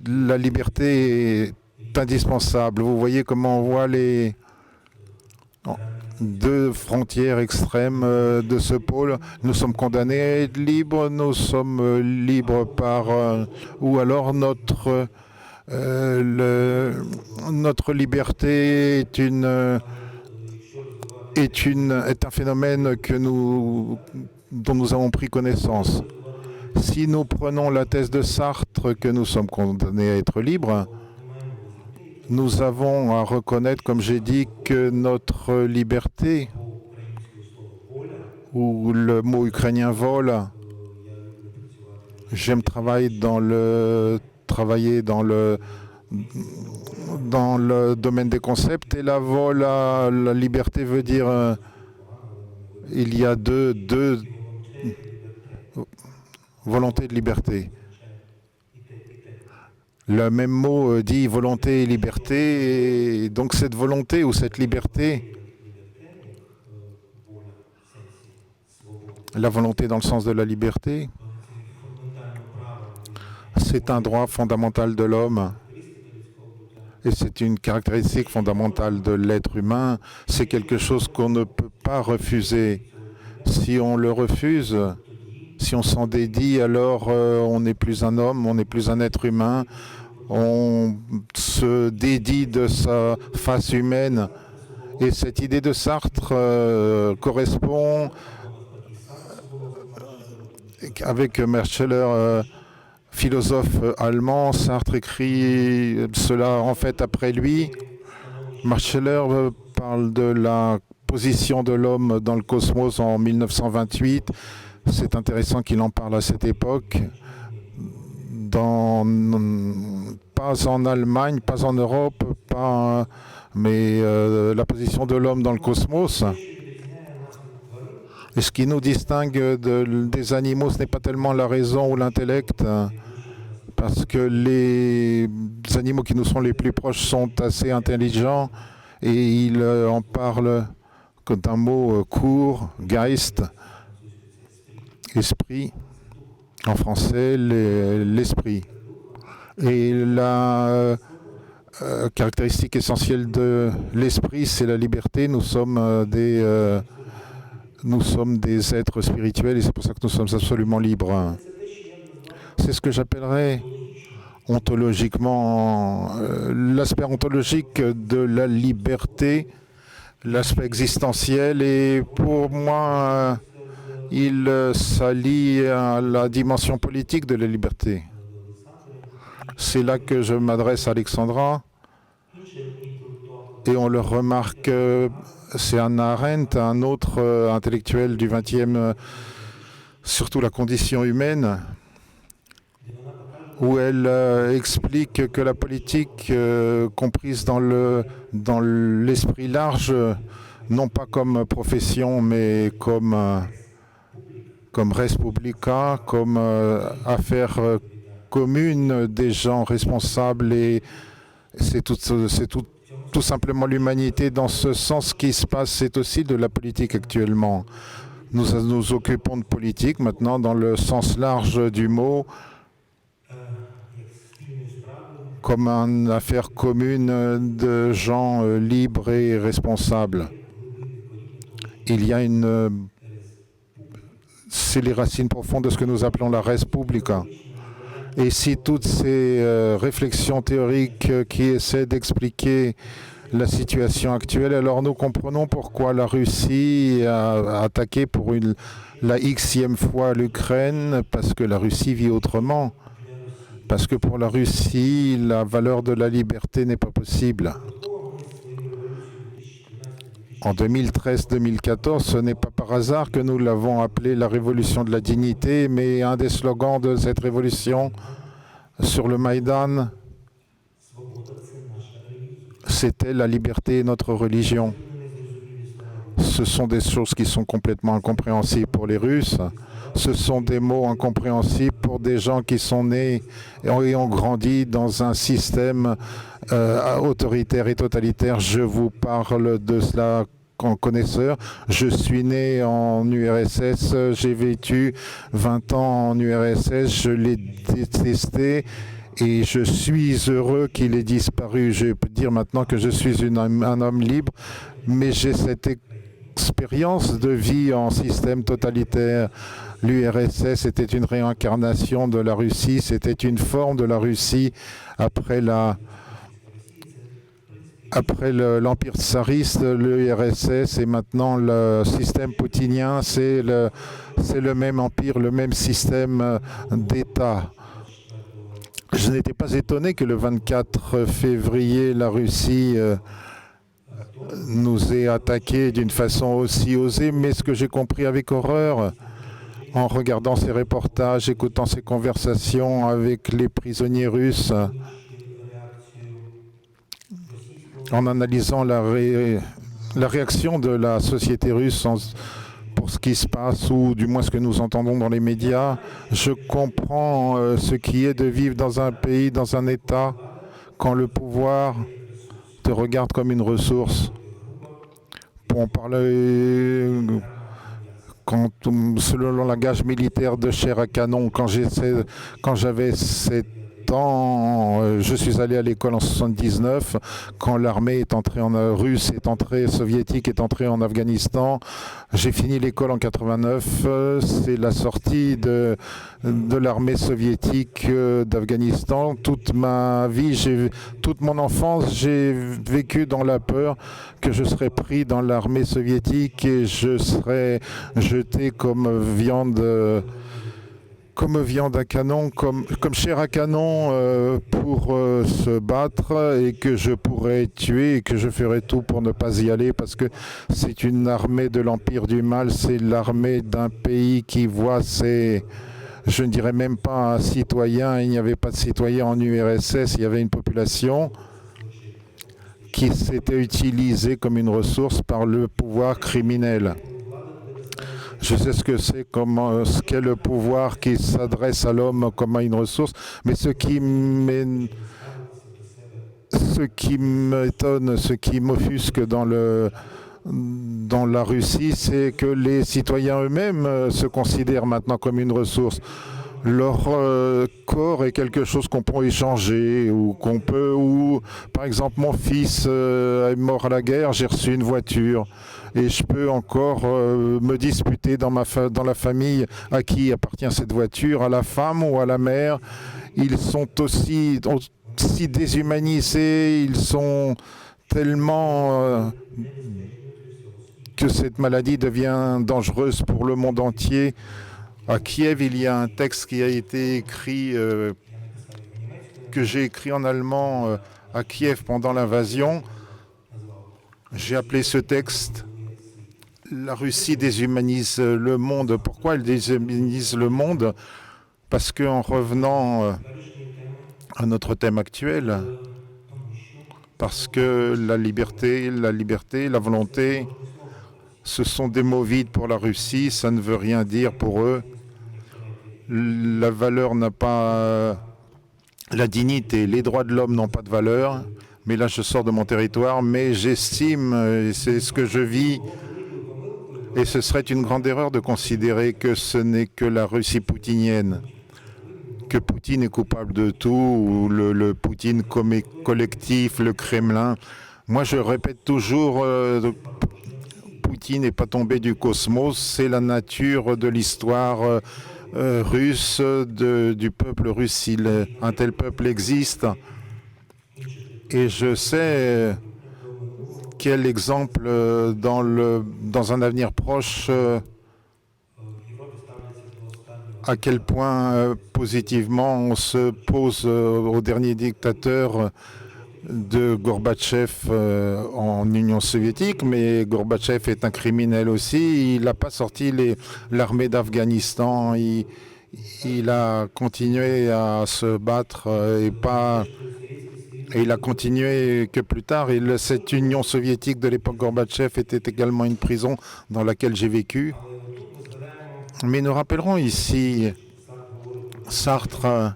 La liberté est indispensable. Vous voyez comment on voit les deux frontières extrêmes de ce pôle. Nous sommes condamnés à être libres, nous sommes libres ou alors notre liberté est un phénomène dont nous avons pris connaissance. Si nous prenons la thèse de Sartre que nous sommes condamnés à être libres, nous avons à reconnaître, comme j'ai dit, que notre liberté, ou le mot ukrainien vol, j'aime travailler dans le domaine des concepts, et la liberté veut dire il y a deux volontés de liberté. Le même mot dit volonté et liberté, et donc cette volonté ou cette liberté, la volonté dans le sens de la liberté, c'est un droit fondamental de l'homme et c'est une caractéristique fondamentale de l'être humain. C'est quelque chose qu'on ne peut pas refuser. Si on le refuse, si on s'en dédie, alors on n'est plus un homme, on n'est plus un être humain. On se dédie de sa face humaine. Et cette idée de Sartre correspond avec Merschler, philosophe allemand. Sartre écrit cela en fait après lui. Merschler parle de la position de l'homme dans le cosmos en 1928. C'est intéressant qu'il en parle à cette époque. Pas en Allemagne, pas en Europe, mais la position de l'homme dans le cosmos. Et ce qui nous distingue des animaux, ce n'est pas tellement la raison ou l'intellect, parce que les animaux qui nous sont les plus proches sont assez intelligents et ils en parlent d'un mot court, Geist, esprit, en français, l'esprit. Et la caractéristique essentielle de l'esprit, c'est la liberté. Nous sommes des êtres spirituels et c'est pour ça que nous sommes absolument libres. C'est ce que j'appellerais ontologiquement l'aspect ontologique de la liberté, l'aspect existentiel, et pour moi, il s'allie à la dimension politique de la liberté. C'est là que je m'adresse à Alexandra, et on le remarque, c'est Hannah Arendt, un autre intellectuel du XXe, surtout la condition humaine, où elle explique que la politique, comprise dans l'esprit large, non pas comme profession, mais comme res publica, comme affaire commune des gens responsables, et c'est tout simplement l'humanité. Dans ce sens, qui se passe, c'est aussi de la politique actuellement. Nous nous occupons de politique maintenant dans le sens large du mot, comme une affaire commune de gens libres et responsables. Il y a c'est les racines profondes de ce que nous appelons la res publica. Et si toutes ces réflexions théoriques qui essaient d'expliquer la situation actuelle, alors nous comprenons pourquoi la Russie a attaqué pour la xème fois l'Ukraine, parce que la Russie vit autrement. Parce que pour la Russie, la valeur de la liberté n'est pas possible. En 2013-2014, ce n'est pas par hasard que nous l'avons appelée la révolution de la dignité, mais un des slogans de cette révolution sur le Maïdan, c'était la liberté est notre religion. Ce sont des choses qui sont complètement incompréhensibles pour les Russes. Ce sont des mots incompréhensibles pour des gens qui sont nés et ont grandi dans un système autoritaire et totalitaire. Je vous parle de cela en connaisseur. Je suis né en URSS, j'ai vécu 20 ans en URSS, je l'ai détesté et je suis heureux qu'il ait disparu. Je peux dire maintenant que je suis un homme libre, mais j'ai cette expérience de vie en système totalitaire. L'URSS était une réincarnation de la Russie, c'était une forme de la Russie après l'Empire tsariste. L'URSS et maintenant le système poutinien, c'est le même empire, le même système d'État. Je n'étais pas étonné que le 24 février, la Russie nous ait attaqués d'une façon aussi osée, mais ce que j'ai compris avec horreur, en regardant ces reportages, écoutant ces conversations avec les prisonniers russes, en analysant la réaction de la société russe pour ce qui se passe, ou du moins ce que nous entendons dans les médias, je comprends ce qui est de vivre dans un pays, dans un État, quand le pouvoir te regarde comme une ressource. Pour en parler, selon le langage militaire de chair à canon, quand j'avais 7 ans, je suis allé à l'école en 79, quand l'armée est entrée soviétique est entrée en Afghanistan. J'ai fini l'école en 89, c'est la sortie de l'armée soviétique d'Afghanistan. Toute ma vie, toute mon enfance, j'ai vécu dans la peur que je serais pris dans l'armée soviétique et je serais jeté comme viande à canon, comme chair à canon pour se battre, et que je pourrais tuer et que je ferais tout pour ne pas y aller, parce que c'est une armée de l'Empire du Mal, c'est l'armée d'un pays qui voit je ne dirais même pas un citoyen, il n'y avait pas de citoyens en URSS, il y avait une population qui s'était utilisée comme une ressource par le pouvoir criminel. Je sais ce que c'est, ce qu'est le pouvoir qui s'adresse à l'homme comme à une ressource, mais ce qui m'étonne, ce qui m'offusque dans la Russie, c'est que les citoyens eux-mêmes se considèrent maintenant comme une ressource. Leur corps est quelque chose qu'on peut échanger, ou par exemple mon fils est mort à la guerre, j'ai reçu une voiture et je peux encore me disputer dans la famille à qui appartient cette voiture, à la femme ou à la mère. Ils sont aussi déshumanisés, ils sont tellement que cette maladie devient dangereuse pour le monde entier. À Kiev, il y a un texte qui a été écrit, que j'ai écrit en allemand à Kiev pendant l'invasion. J'ai appelé ce texte « La Russie déshumanise le monde ». Pourquoi elle déshumanise le monde? Parce qu'en revenant à notre thème actuel, parce que la liberté, la volonté, ce sont des mots vides pour la Russie, ça ne veut rien dire pour eux. La valeur n'a pas... La dignité, les droits de l'homme n'ont pas de valeur. Mais là, je sors de mon territoire, mais j'estime, et c'est ce que je vis, et ce serait une grande erreur de considérer que ce n'est que la Russie poutinienne, que Poutine est coupable de tout, ou le Poutine collectif, le Kremlin. Moi, je répète toujours, Poutine n'est pas tombé du cosmos, c'est la nature de l'histoire russe, du peuple russe. Un tel peuple existe. Et je sais quel exemple dans un avenir proche, à quel point positivement on se pose au dernier dictateur de Gorbatchev en Union soviétique, mais Gorbatchev est un criminel aussi. Il n'a pas sorti l'armée d'Afghanistan. Il a continué à se battre et il a continué que plus tard. Cette Union soviétique de l'époque Gorbatchev était également une prison dans laquelle j'ai vécu. Mais nous rappellerons ici, Sartre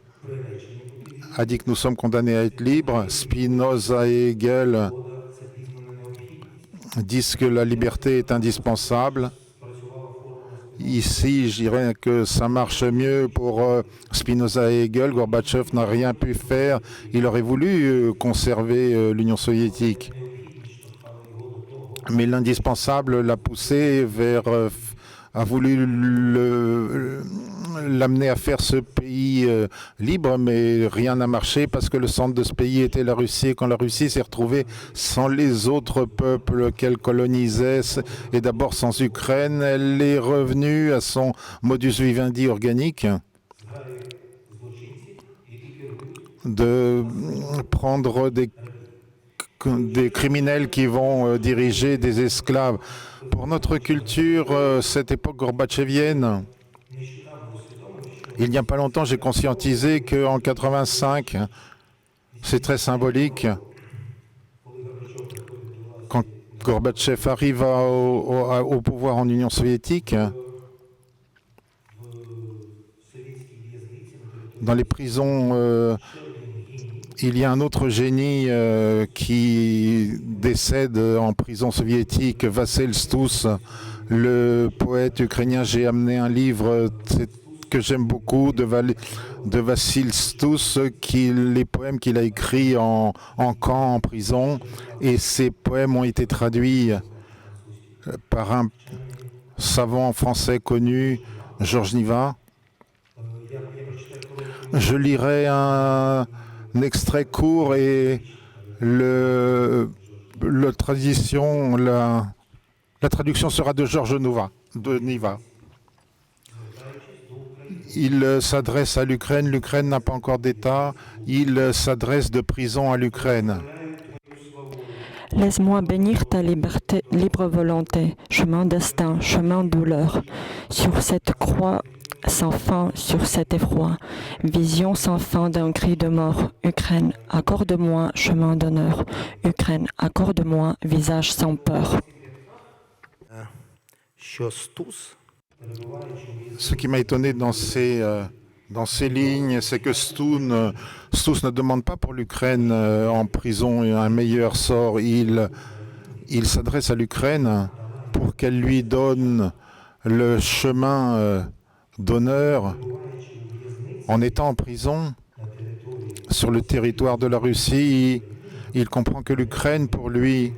a dit que nous sommes condamnés à être libres. Spinoza et Hegel disent que la liberté est indispensable. Ici, je dirais que ça marche mieux pour Spinoza et Hegel. Gorbatchev n'a rien pu faire. Il aurait voulu conserver l'Union soviétique. Mais l'indispensable l'a poussé a voulu l'amener à faire ce pays libre, mais rien n'a marché parce que le centre de ce pays était la Russie. Et quand la Russie s'est retrouvée sans les autres peuples qu'elle colonisait, et d'abord sans Ukraine, elle est revenue à son modus vivendi organique de prendre des criminels qui vont diriger des esclaves. Pour notre culture, cette époque gorbatchevienne, il n'y a pas longtemps, j'ai conscientisé qu'en 85, c'est très symbolique, quand Gorbatchev arrive au pouvoir en Union soviétique, dans les prisons, il y a un autre génie qui décède en prison soviétique, Vassel Stous, le poète ukrainien. J'ai amené un livre que j'aime beaucoup de Vassil Stous, les poèmes qu'il a écrits en camp, en prison. Et ces poèmes ont été traduits par un savant français connu, Georges Niva. Je lirai un extrait court et la traduction sera de Georges Niva. Il s'adresse à l'Ukraine. L'Ukraine n'a pas encore d'État. Il s'adresse de prison à l'Ukraine. Laisse-moi bénir ta liberté, libre volonté, chemin destin, chemin douleur. Sur cette croix sans fin, sur cet effroi, vision sans fin d'un cri de mort. Ukraine, accorde-moi chemin d'honneur. Ukraine, accorde-moi visage sans peur. Ce qui m'a étonné dans ces lignes, c'est que Stous ne demande pas pour l'Ukraine en prison un meilleur sort. Il s'adresse à l'Ukraine pour qu'elle lui donne le chemin d'honneur en étant en prison sur le territoire de la Russie. Il comprend que l'Ukraine, pour lui,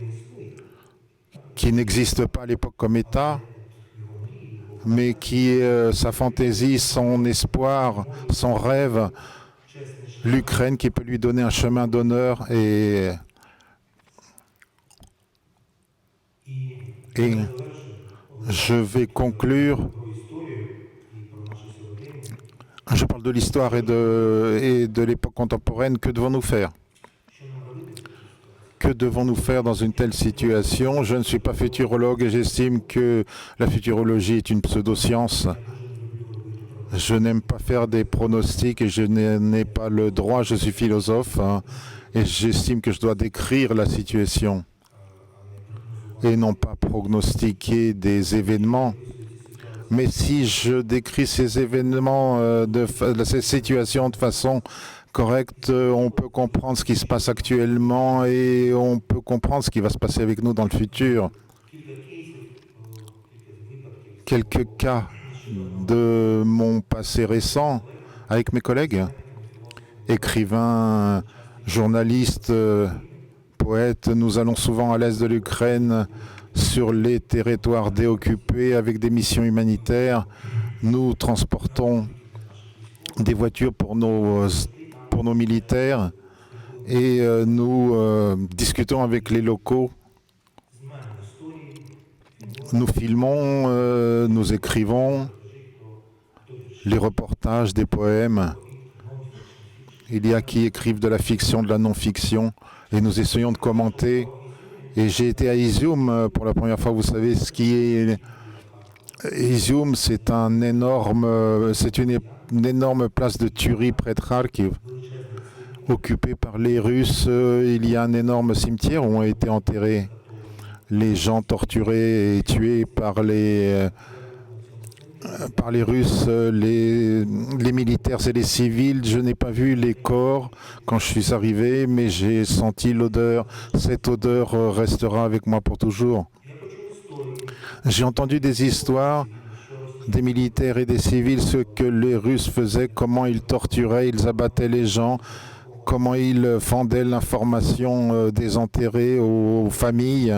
qui n'existe pas à l'époque comme État, mais qui est sa fantaisie, son espoir, son rêve, l'Ukraine qui peut lui donner un chemin d'honneur. Et je vais conclure. Je parle de l'histoire et de l'époque contemporaine. Que devons-nous faire ? Que devons-nous faire dans une telle situation ? Je ne suis pas futurologue et j'estime que la futurologie est une pseudo-science. Je n'aime pas faire des pronostics et je n'ai pas le droit, je suis philosophe, et j'estime que je dois décrire la situation et non pas prognostiquer des événements. Mais si je décris ces événements, ces situations de façon correcte, on peut comprendre ce qui se passe actuellement et on peut comprendre ce qui va se passer avec nous dans le futur. Quelques cas de mon passé récent avec mes collègues, écrivains, journalistes, poètes. Nous allons souvent à l'est de l'Ukraine, sur les territoires déoccupés avec des missions humanitaires. Nous transportons des voitures pour nos militaires et nous discutons avec les locaux. Nous filmons, nous écrivons les reportages, des poèmes. Il y a qui écrivent de la fiction, de la non-fiction. et nous essayons de commenter. Et j'ai été à Izium pour la première fois. Vous savez ce qui est Izium, c'est une énorme place de tuerie près de Kharkiv, occupée par les Russes. Il y a un énorme cimetière où ont été enterrés les gens torturés et tués par les Russes, les militaires et les civils. Je n'ai pas vu les corps quand je suis arrivé, mais j'ai senti l'odeur. Cette odeur restera avec moi pour toujours. J'ai entendu des histoires des militaires et des civils, ce que les Russes faisaient, comment ils torturaient, ils abattaient les gens, comment ils vendaient l'information des enterrés aux familles.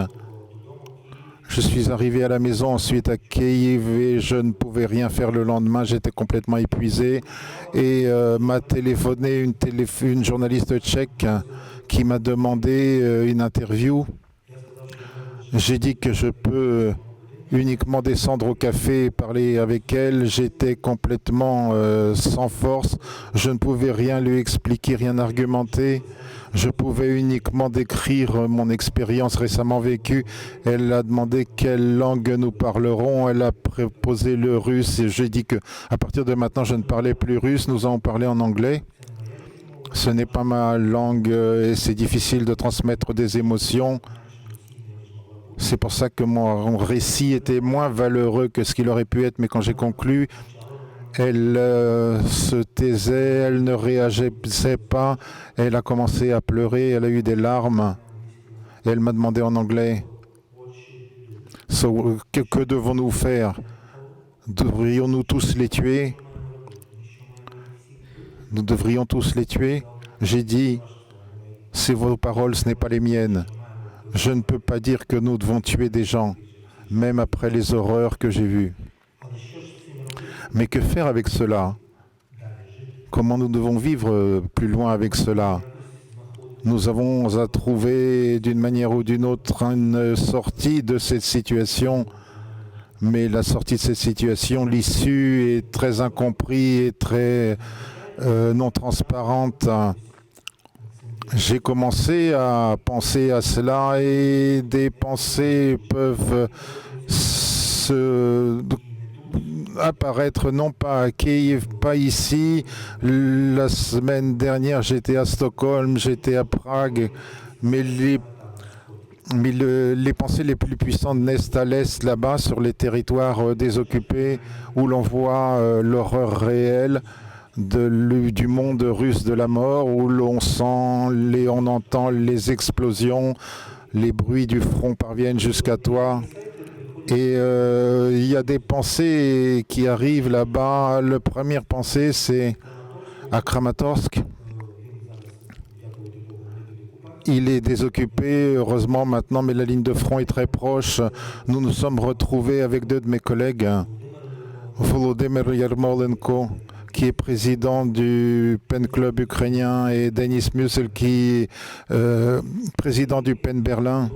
Je suis arrivé à la maison ensuite à Kiev et je ne pouvais rien faire le lendemain. J'étais complètement épuisé et m'a téléphoné une journaliste tchèque qui m'a demandé une interview. J'ai dit que je peux uniquement descendre au café et parler avec elle. J'étais complètement sans force. Je ne pouvais rien lui expliquer, rien argumenter. Je pouvais uniquement décrire mon expérience récemment vécue. Elle a demandé quelle langue nous parlerons. Elle a proposé le russe et j'ai dit que à partir de maintenant, je ne parlais plus russe. Nous allons parler en anglais. Ce n'est pas ma langue et c'est difficile de transmettre des émotions. C'est pour ça que mon récit était moins valeureux que ce qu'il aurait pu être. Mais quand j'ai conclu, elle se taisait, elle ne réagissait pas. Elle a commencé à pleurer, elle a eu des larmes. Et elle m'a demandé en anglais, que devons-nous faire? Devrions-nous tous les tuer? Nous devrions tous les tuer? J'ai dit, c'est vos paroles, ce n'est pas les miennes. Je ne peux pas dire que nous devons tuer des gens, même après les horreurs que j'ai vues. Mais que faire avec cela? Comment nous devons vivre plus loin avec cela? Nous avons à trouver d'une manière ou d'une autre une sortie de cette situation. Mais la sortie de cette situation, l'issue est très incomprise et très non transparente. J'ai commencé à penser à cela et des pensées peuvent apparaître non pas à Kiev, pas ici. La semaine dernière, j'étais à Stockholm, j'étais à Prague, mais les pensées les plus puissantes naissent à l'est, là-bas, sur les territoires désoccupés, où l'on voit l'horreur réelle du monde russe de la mort, où l'on on entend les explosions, les bruits du front parviennent jusqu'à toi. Et il y a des pensées qui arrivent là-bas. La première pensée, c'est à Kramatorsk. Il est désoccupé, heureusement maintenant, mais la ligne de front est très proche. Nous nous sommes retrouvés avec deux de mes collègues, Volodymyr Yarmolenko, qui est président du PEN Club ukrainien, et Denis Musel, qui est président du PEN Berlin.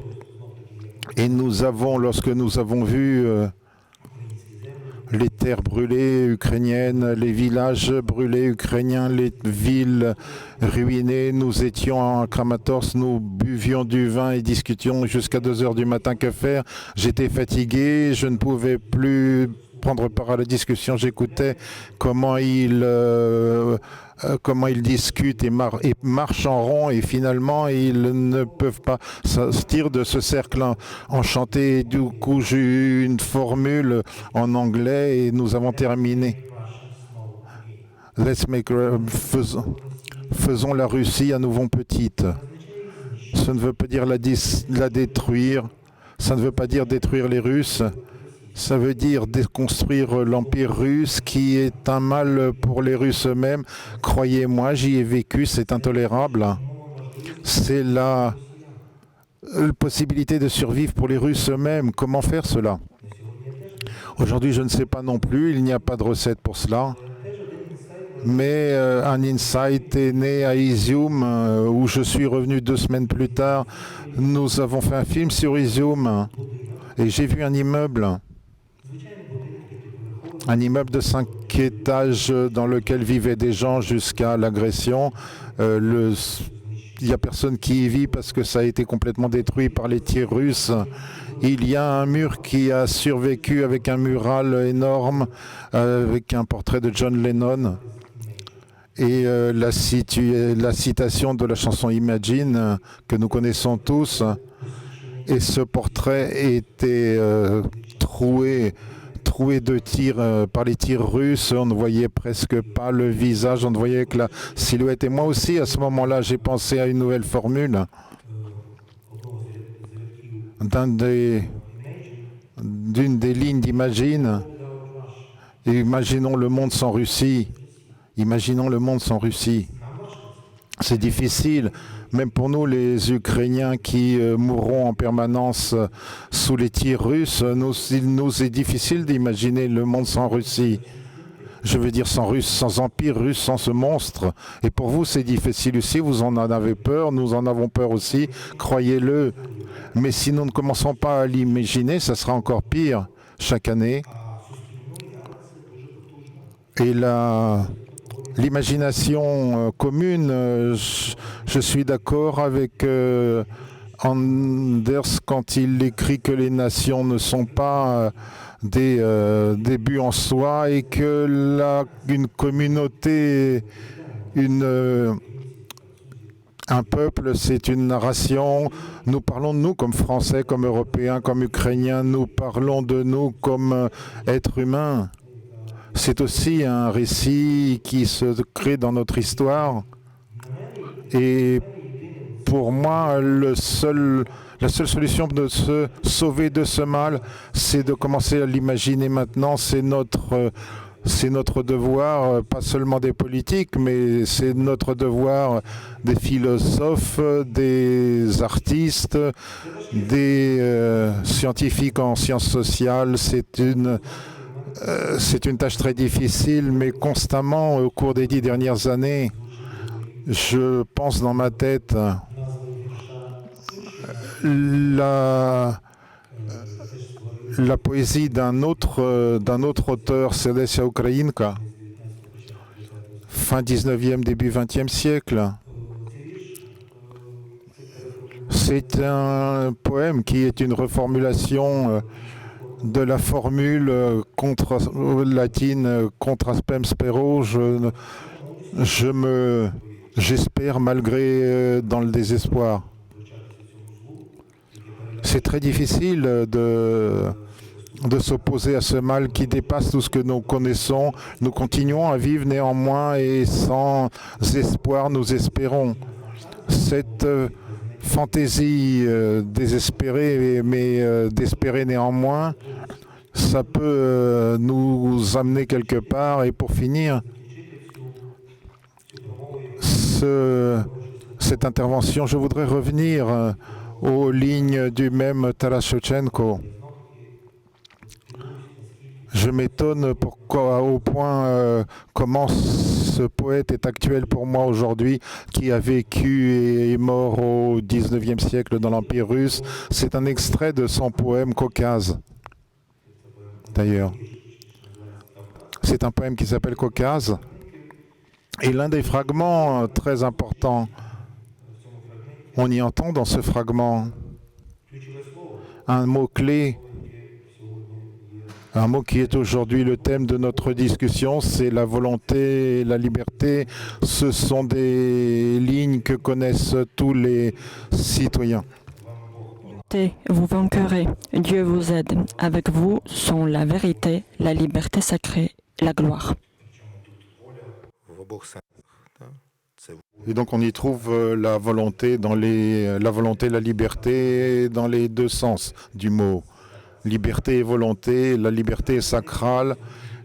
Et lorsque nous avons vu les terres brûlées ukrainiennes, les villages brûlés ukrainiens, les villes ruinées, nous étions à Kramatorsk, nous buvions du vin et discutions jusqu'à 2 heures du matin. Que faire? J'étais fatigué, je ne pouvais plus prendre part à la discussion. J'écoutais comment ils discutent et marchent en rond, et finalement ils ne peuvent pas sortir de ce cercle enchanté. Du coup, j'ai eu une formule en anglais et nous avons terminé. Faisons la Russie à nouveau petite. Ça ne veut pas dire la détruire. Ça ne veut pas dire détruire les Russes. Ça veut dire déconstruire l'Empire russe, qui est un mal pour les Russes eux-mêmes. Croyez-moi, j'y ai vécu, c'est intolérable. C'est la possibilité de survivre pour les Russes eux-mêmes. Comment faire cela? Aujourd'hui, je ne sais pas non plus, il n'y a pas de recette pour cela. Mais un insight est né à Izium, où je suis revenu 2 semaines plus tard. Nous avons fait un film sur Izium et j'ai vu un immeuble de 5 étages dans lequel vivaient des gens jusqu'à l'agression. il n'y a personne qui y vit parce que ça a été complètement détruit par les tirs russes. Il y a un mur qui a survécu avec un mural énorme, avec un portrait de John Lennon. Et la citation de la chanson Imagine, que nous connaissons tous. Et ce portrait était troué de tirs par les tirs russes. On ne voyait presque pas le visage, on ne voyait que la silhouette. Et moi aussi, à ce moment-là, j'ai pensé à une nouvelle formule. D'une des lignes d'Imagine. Imaginons le monde sans Russie. Imaginons le monde sans Russie. C'est difficile, même pour nous les Ukrainiens qui mourront en permanence sous les tirs russes, il nous est difficile d'imaginer le monde sans Russie. Je veux dire sans Russe, sans empire russe, sans ce monstre. Et pour vous c'est difficile aussi, vous en avez peur, nous en avons peur aussi, croyez-le. Mais si nous ne commençons pas à l'imaginer, ça sera encore pire chaque année. Et l'imagination commune, je suis d'accord avec Anders quand il écrit que les nations ne sont pas des buts en soi et que une communauté, un peuple, c'est une narration. Nous parlons de nous comme Français, comme Européens, comme Ukrainiens. Nous parlons de nous comme êtres humains. C'est aussi un récit qui se crée dans notre histoire. Et pour moi, la seule solution de se sauver de ce mal, c'est de commencer à l'imaginer maintenant. C'est notre devoir, pas seulement des politiques, mais c'est notre devoir des philosophes, des artistes, des scientifiques en sciences sociales. C'est une tâche très difficile, mais constamment, au cours des 10 dernières années, je pense dans ma tête la poésie d'un autre auteur, Selesia Ukrainka, fin 19e, début 20e siècle. C'est un poème qui est une reformulation de la formule latine contra spem spero. J'espère malgré dans le désespoir. C'est très difficile de s'opposer à ce mal qui dépasse tout ce que nous connaissons. Nous continuons à vivre néanmoins et sans espoir, nous espérons. Cette fantaisie désespérée, mais d'espérer néanmoins, ça peut nous amener quelque part. Et pour finir, cette intervention, je voudrais revenir aux lignes du même Taras Shevchenko. Je m'étonne au point comment ce poète est actuel pour moi aujourd'hui, qui a vécu et est mort au 19e siècle dans l'Empire russe. C'est un extrait de son poème Caucase, d'ailleurs. C'est un poème qui s'appelle Caucase. Et l'un des fragments très importants, on y entend dans ce fragment un mot-clé, un mot qui est aujourd'hui le thème de notre discussion, c'est la volonté et la liberté. Ce sont des lignes que connaissent tous les citoyens. Vous vaincrez, Dieu vous aide. Avec vous sont la vérité, la liberté sacrée, la gloire. Et donc on y trouve la volonté, la liberté dans les deux sens du mot. Liberté et volonté, la liberté est sacrale.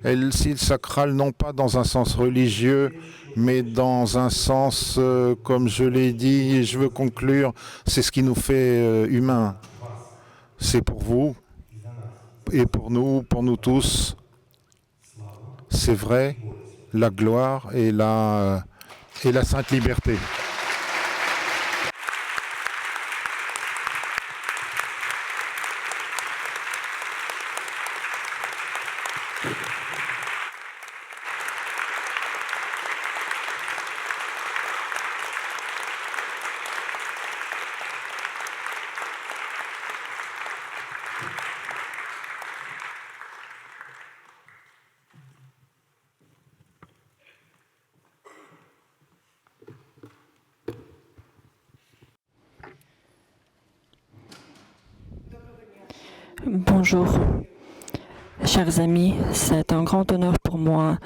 Elle est sacrale non pas dans un sens religieux, mais dans un sens, comme je l'ai dit, et je veux conclure, c'est ce qui nous fait humains. C'est pour vous et pour nous tous. C'est vrai, la gloire et la sainte liberté. Bonjour, chers amis. C'est un grand honneur pour moi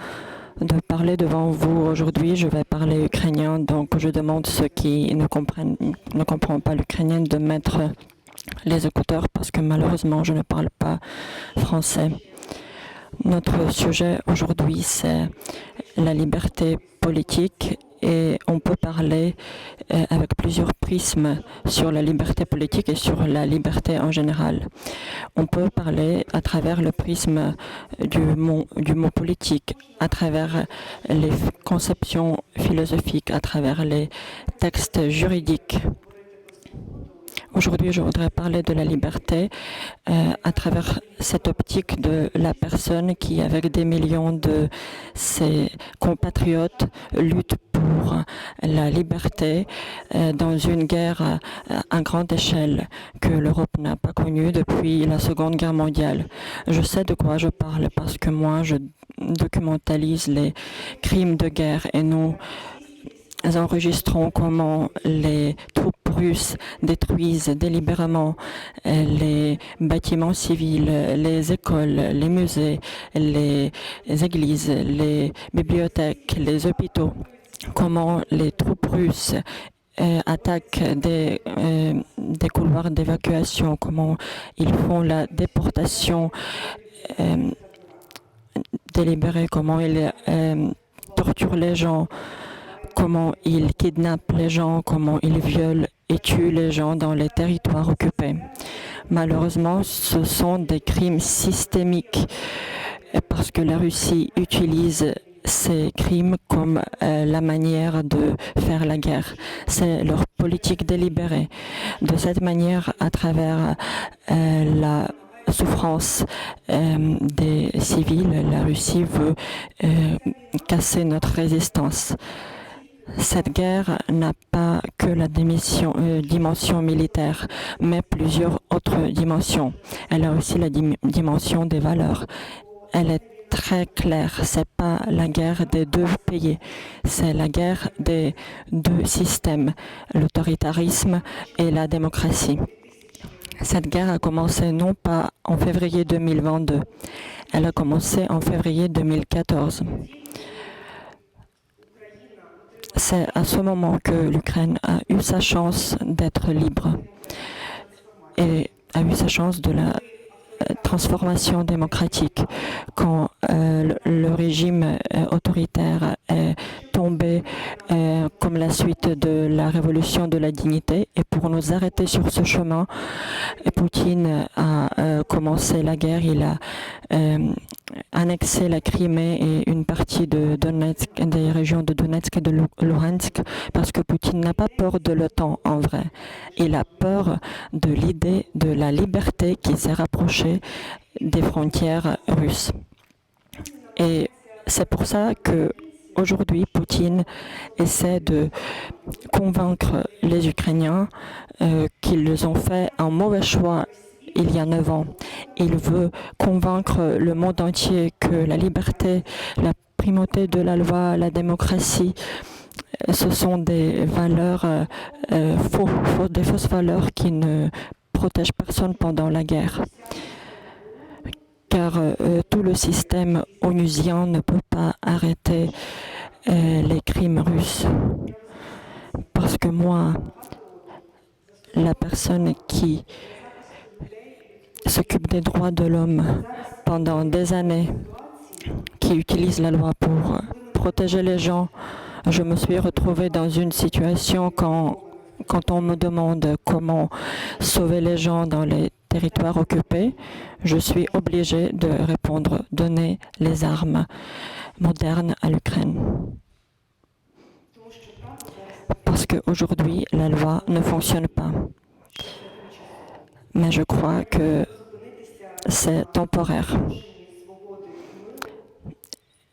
de parler devant vous aujourd'hui. Je vais parler ukrainien, donc je demande ceux qui ne comprennent pas l'ukrainien de mettre les écouteurs parce que malheureusement je ne parle pas français. Notre sujet aujourd'hui, c'est la liberté politique et on peut parler avec plusieurs prismes sur la liberté politique et sur la liberté en général. On peut parler à travers le prisme du mot politique, à travers les conceptions philosophiques, à travers les textes juridiques. Aujourd'hui, je voudrais parler de la liberté à travers cette optique de la personne qui, avec des millions de ses compatriotes, lutte pour la liberté dans une guerre à grande échelle que l'Europe n'a pas connue depuis la Seconde Guerre mondiale. Je sais de quoi je parle parce que moi, je documentalise les crimes de guerre et nous enregistrons comment les troupes russes détruisent délibérément les bâtiments civils, les écoles, les musées, les églises, les bibliothèques, les hôpitaux, comment les troupes russes attaquent des couloirs d'évacuation, comment ils font la déportation délibérée, comment ils torturent les gens, comment ils kidnappent les gens, comment ils violent et tuent les gens dans les territoires occupés. Malheureusement, ce sont des crimes systémiques parce que la Russie utilise ces crimes comme la manière de faire la guerre. C'est leur politique délibérée. De cette manière, à travers la souffrance des civils, la Russie veut casser notre résistance. Cette guerre n'a pas que la dimension militaire, mais plusieurs autres dimensions. Elle a aussi la dimension des valeurs. Elle est très claire. C'est pas la guerre des deux pays, c'est la guerre des deux systèmes, l'autoritarisme et la démocratie. Cette guerre a commencé non pas en février 2022, elle a commencé en février 2014. C'est à ce moment que l'Ukraine a eu sa chance d'être libre et a eu sa chance de la transformation démocratique. Quand le régime autoritaire est tombé comme la suite de la révolution de la dignité, et pour nous arrêter sur ce chemin, Poutine a commencé la guerre. Il a annexé la Crimée et une partie de Donetsk, des régions de Donetsk et de Luhansk, parce que Poutine n'a pas peur de l'OTAN en vrai. Il a peur de l'idée de la liberté qui s'est rapprochée des frontières russes. Et c'est pour ça que aujourd'hui, Poutine essaie de convaincre les Ukrainiens qu'ils ont fait un mauvais choix il y a 9 ans. Il veut convaincre le monde entier que la liberté, la primauté de la loi, la démocratie, ce sont des valeurs des fausses valeurs qui ne protègent personne pendant la guerre. Car tout le système onusien ne peut pas arrêter les crimes russes. Parce que moi, la personne qui s'occupe des droits de l'homme pendant des années, qui utilise la loi pour protéger les gens, je me suis retrouvée dans une situation quand on me demande comment sauver les gens dans les territoires occupés, je suis obligée de répondre, donner les armes modernes à l'Ukraine. Parce qu'aujourd'hui, la loi ne fonctionne pas. Mais je crois que c'est temporaire.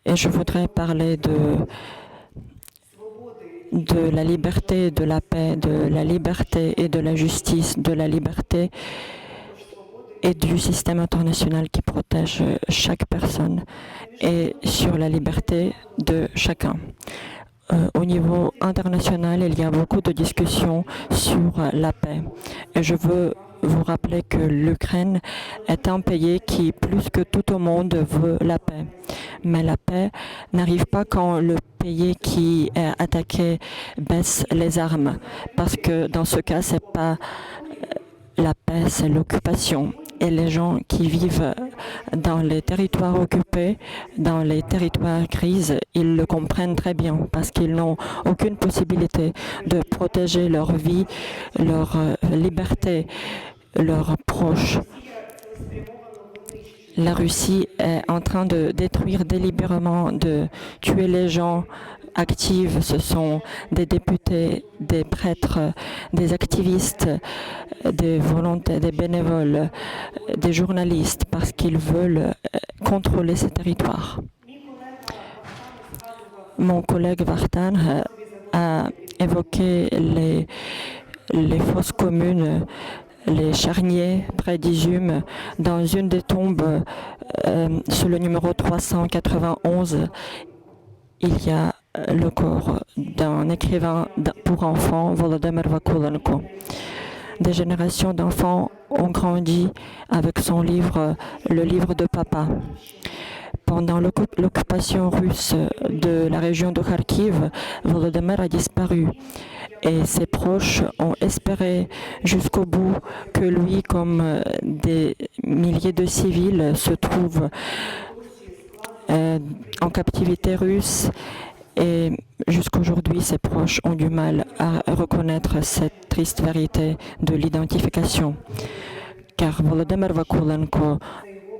Et je voudrais parler de la liberté, de la paix, de la liberté et de la justice, de la liberté et du système international qui protège chaque personne et sur la liberté de chacun. Au niveau international, il y a beaucoup de discussions sur la paix. Et je veux vous rappeler que l'Ukraine est un pays qui, plus que tout au monde, veut la paix. Mais la paix n'arrive pas quand le pays qui est attaqué baisse les armes, parce que dans ce cas, c'est pas la paix, c'est l'occupation. Et les gens qui vivent dans les territoires occupés, dans les territoires crises, ils le comprennent très bien parce qu'ils n'ont aucune possibilité de protéger leur vie, leur liberté, leurs proches. La Russie est en train de détruire délibérément, de tuer les gens actifs. Ce sont des députés, des prêtres, des activistes, des volontaires, des bénévoles, des journalistes, parce qu'ils veulent contrôler ces territoires. Mon collègue Vartan a évoqué les fosses communes, les charniers près d'Izum. Dans une des tombes, sur le numéro 391, il y a le corps d'un écrivain pour enfants, Volodymyr Vakulenko. Des générations d'enfants ont grandi avec son livre, le livre de papa. Pendant l'occupation russe de la région de Kharkiv, Volodymyr a disparu. Et ses proches ont espéré jusqu'au bout que lui, comme des milliers de civils, se trouve en captivité russe. Et jusqu'aujourd'hui, ses proches ont du mal à reconnaître cette triste vérité de l'identification. Car Volodymyr Vakulenko,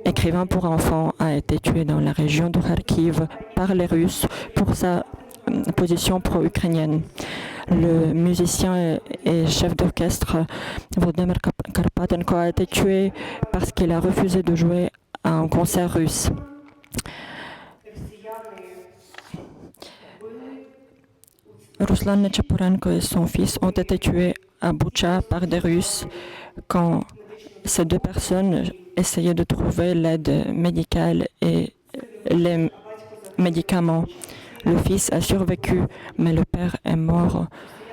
écrivain pour enfants, a été tué dans la région de Kharkiv par les Russes pour sa position pro-ukrainienne. Le musicien et chef d'orchestre Volodymyr Karpatenko a été tué parce qu'il a refusé de jouer à un concert russe. Ruslan Nechapurenko et son fils ont été tués à Boucha par des Russes quand ces deux personnes essayaient de trouver l'aide médicale et les médicaments. Le fils a survécu, mais le père est mort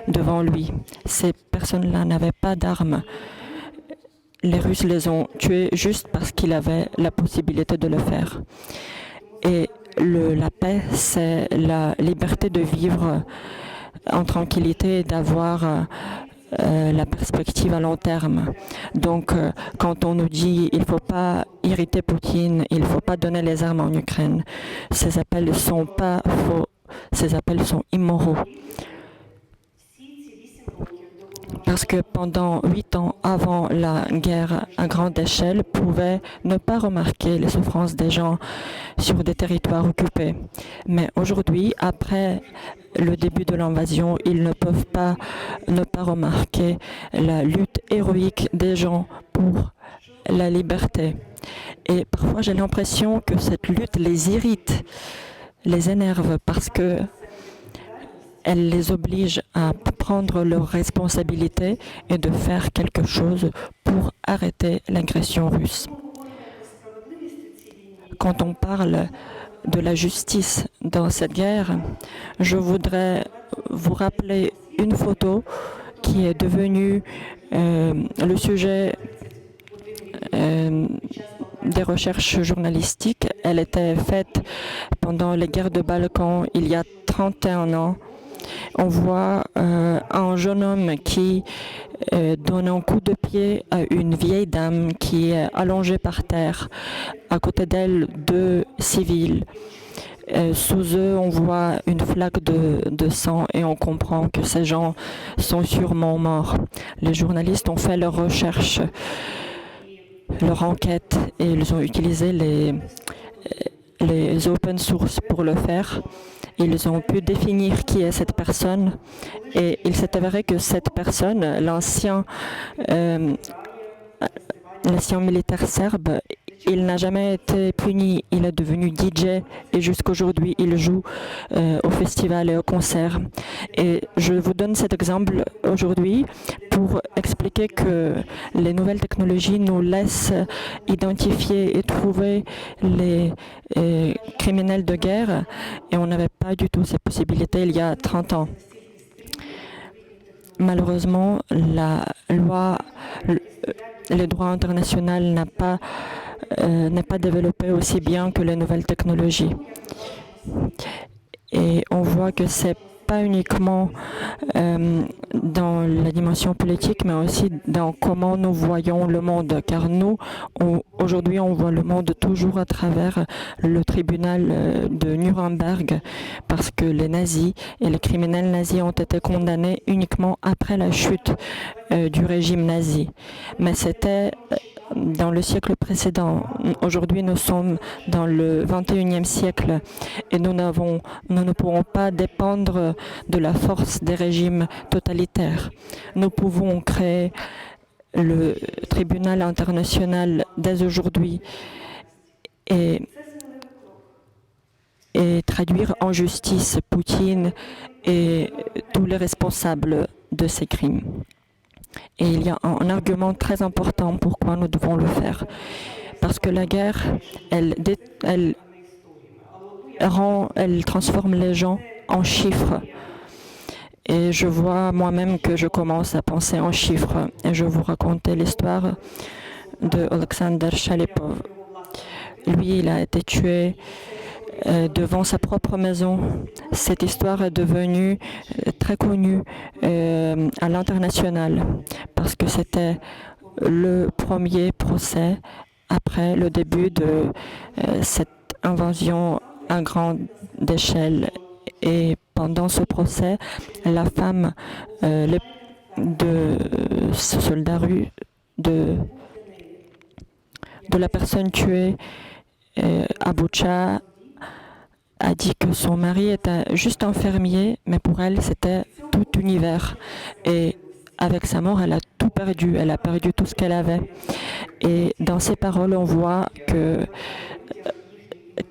devant lui. Ces personnes-là n'avaient pas d'armes. Les Russes les ont tués juste parce qu'ils avaient la possibilité de le faire. Et la paix, c'est la liberté de vivre en tranquillité et d'avoir la perspective à long terme. Donc, quand on nous dit il ne faut pas irriter Poutine, il ne faut pas donner les armes en Ukraine, ces appels ne sont pas faux, ces appels sont immoraux. Parce que pendant 8 ans avant la guerre à grande échelle, pouvaient ne pas remarquer les souffrances des gens sur des territoires occupés. Mais aujourd'hui, après le début de l'invasion, ils ne peuvent pas ne pas remarquer la lutte héroïque des gens pour la liberté. Et parfois, j'ai l'impression que cette lutte les irrite, les énerve, parce que elle les oblige à prendre leurs responsabilités et de faire quelque chose pour arrêter l'agression russe. Quand on parle de la justice dans cette guerre, je voudrais vous rappeler une photo qui est devenue le sujet des recherches journalistiques. Elle était faite pendant les guerres de Balkans il y a 31 ans. On voit un jeune homme qui donne un coup de pied à une vieille dame qui est allongée par terre. À côté d'elle, 2 civils. Sous eux, on voit une flaque de sang et on comprend que ces gens sont sûrement morts. Les journalistes ont fait leurs recherches, leur enquête, et ils ont utilisé les open source pour le faire. Ils ont pu définir qui est cette personne et il s'est avéré que cette personne, l'ancien militaire serbe, il n'a jamais été puni. Il est devenu DJ et jusqu'aujourd'hui, il joue au festival et au concert. Et je vous donne cet exemple aujourd'hui pour expliquer que les nouvelles technologies nous laissent identifier et trouver les criminels de guerre et on n'avait pas du tout ces possibilités il y a 30 ans. Malheureusement, la loi le droit international n'est pas développé aussi bien que les nouvelles technologies. Et on voit que c'est pas uniquement dans la dimension politique, mais aussi dans comment nous voyons le monde. Car nous, aujourd'hui, on voit le monde toujours à travers le tribunal de Nuremberg, parce que les nazis et les criminels nazis ont été condamnés uniquement après la chute du régime nazi. Mais c'était dans le siècle précédent. Aujourd'hui, nous sommes dans le 21e siècle et nous ne pourrons pas dépendre de la force des régimes totalitaires. Nous pouvons créer le tribunal international dès aujourd'hui et traduire en justice Poutine et tous les responsables de ces crimes. Et il y a un argument très important pourquoi nous devons le faire. Parce que la guerre, elle transforme les gens en chiffres. Et je vois moi-même que je commence à penser en chiffres. Et je vous racontais l'histoire de Alexander Chalepov. Lui, il a été tué devant sa propre maison. Cette histoire est devenue très connue à l'international parce que c'était le premier procès après le début de cette invasion à grande échelle. Et pendant ce procès, la femme de ce soldat russe, de la personne tuée à Butcha, a dit que son mari était juste un fermier, mais pour elle, c'était tout univers. Et avec sa mort, elle a tout perdu. Elle a perdu tout ce qu'elle avait. Et dans ces paroles, on voit que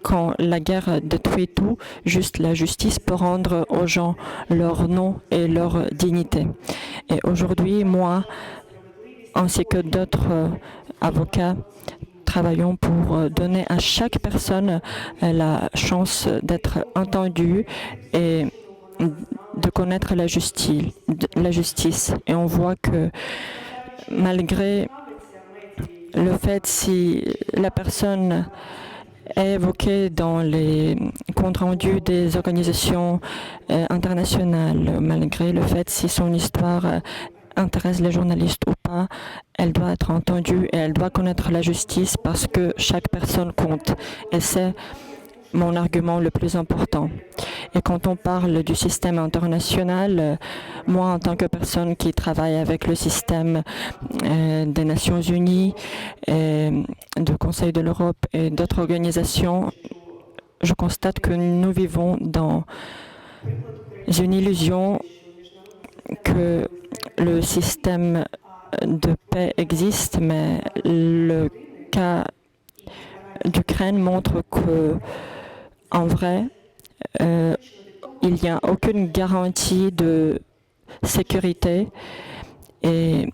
quand la guerre détruit tout, juste la justice peut rendre aux gens leur nom et leur dignité. Et aujourd'hui, moi, ainsi que d'autres avocats, travaillons pour donner à chaque personne la chance d'être entendue et de connaître la justice. Et on voit que malgré le fait si la personne est évoquée dans les comptes rendus des organisations internationales, malgré le fait si son histoire intéresse les journalistes ou pas, elle doit être entendue et elle doit connaître la justice parce que chaque personne compte. Et c'est mon argument le plus important. Et quand on parle du système international, moi, en tant que personne qui travaille avec le système des Nations Unies, du Conseil de l'Europe et d'autres organisations, je constate que nous vivons dans une illusion que le système de paix existe, mais le cas d'Ukraine montre que, en vrai, il n'y a aucune garantie de sécurité et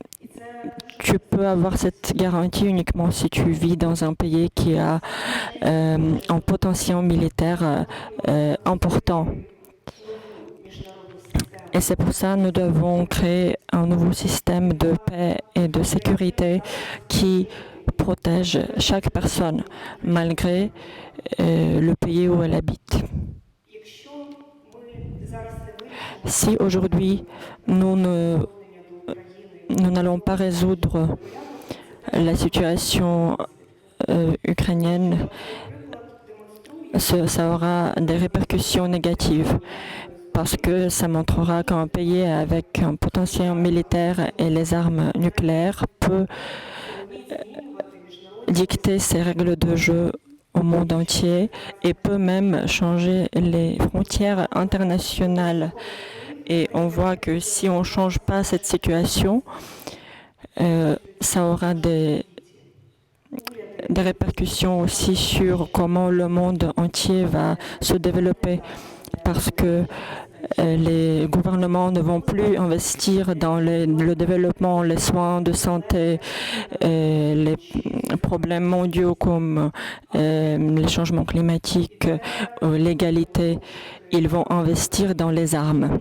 tu peux avoir cette garantie uniquement si tu vis dans un pays qui a un potentiel militaire important. Et c'est pour ça que nous devons créer un nouveau système de paix et de sécurité qui protège chaque personne, malgré le pays où elle habite. Si aujourd'hui, nous n'allons pas résoudre la situation ukrainienne, ça aura des répercussions négatives. Parce que ça montrera qu'un pays avec un potentiel militaire et les armes nucléaires peut dicter ses règles de jeu au monde entier et peut même changer les frontières internationales. Et on voit que si on ne change pas cette situation, ça aura des répercussions aussi sur comment le monde entier va se développer. parce que les gouvernements ne vont plus investir dans le développement, les soins de santé, les problèmes mondiaux comme les changements climatiques, l'égalité. Ils vont investir dans les armes.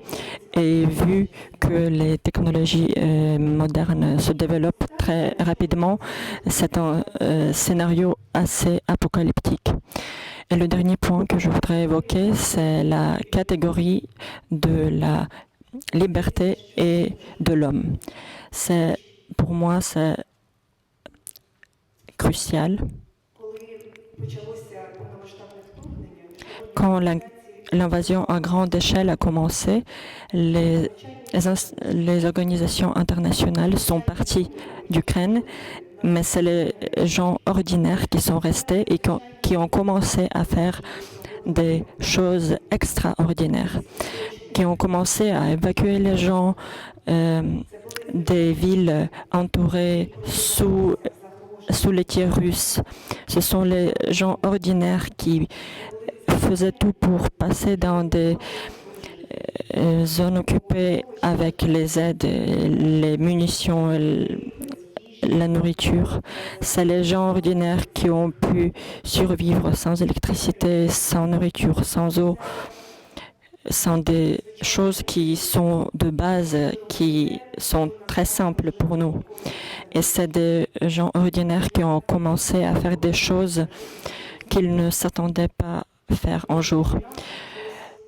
Et vu que les technologies modernes se développent très rapidement, c'est un scénario assez apocalyptique. Et le dernier point que je voudrais évoquer, c'est la catégorie de la liberté et de l'homme. Pour moi, c'est crucial. Quand l'invasion à grande échelle a commencé, les organisations internationales sont parties d'Ukraine, mais c'est les gens ordinaires qui sont restés et qui ont commencé à faire des choses extraordinaires, qui ont commencé à évacuer les gens des villes entourées sous les tirs russes. Ce sont les gens ordinaires qui faisaient tout pour passer dans des zones occupées avec les aides, les munitions, la nourriture. C'est les gens ordinaires qui ont pu survivre sans électricité, sans nourriture, sans eau, sans des choses qui sont de base, qui sont très simples pour nous. Et c'est des gens ordinaires qui ont commencé à faire des choses qu'ils ne s'attendaient pas faire un jour.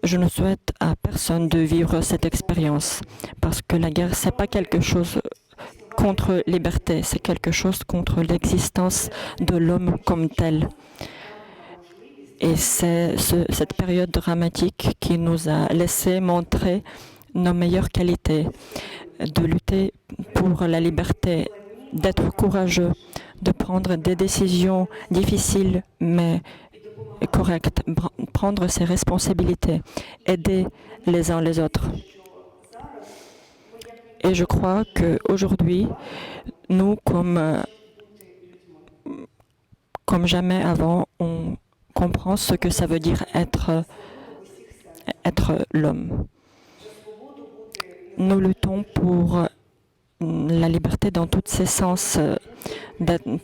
Je ne souhaite à personne de vivre cette expérience parce que la guerre, c'est pas quelque chose contre liberté, c'est quelque chose contre l'existence de l'homme comme tel. Et c'est cette période dramatique qui nous a laissé montrer nos meilleures qualités, de lutter pour la liberté, d'être courageux, de prendre des décisions difficiles mais correctes, prendre ses responsabilités, aider les uns les autres. Et je crois qu'aujourd'hui, nous, comme jamais avant, on comprend ce que ça veut dire être l'homme. Nous luttons pour la liberté dans tous ses sens,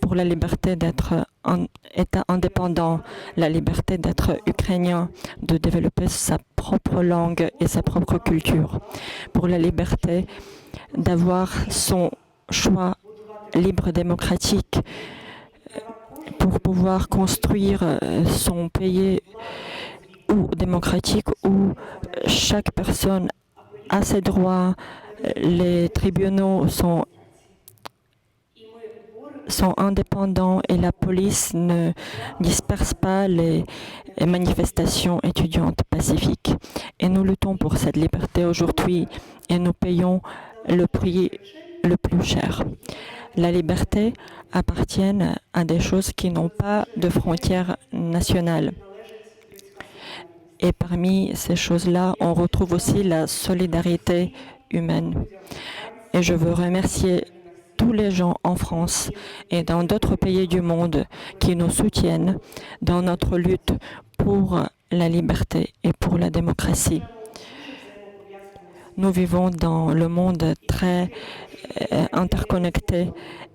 pour la liberté d'être un État indépendant, la liberté d'être ukrainien, de développer sa propre langue et sa propre culture, pour la liberté d'avoir son choix libre démocratique, pour pouvoir construire son pays ou démocratique où chaque personne a ses droits, les tribunaux sont indépendants et la police ne disperse pas les manifestations étudiantes pacifiques. Et nous luttons pour cette liberté aujourd'hui et nous payons le prix le plus cher. La liberté appartient à des choses qui n'ont pas de frontières nationales. Et parmi ces choses-là, on retrouve aussi la solidarité humaine. Et je veux remercier tous les gens en France et dans d'autres pays du monde qui nous soutiennent dans notre lutte pour la liberté et pour la démocratie. Nous vivons dans le monde très interconnecté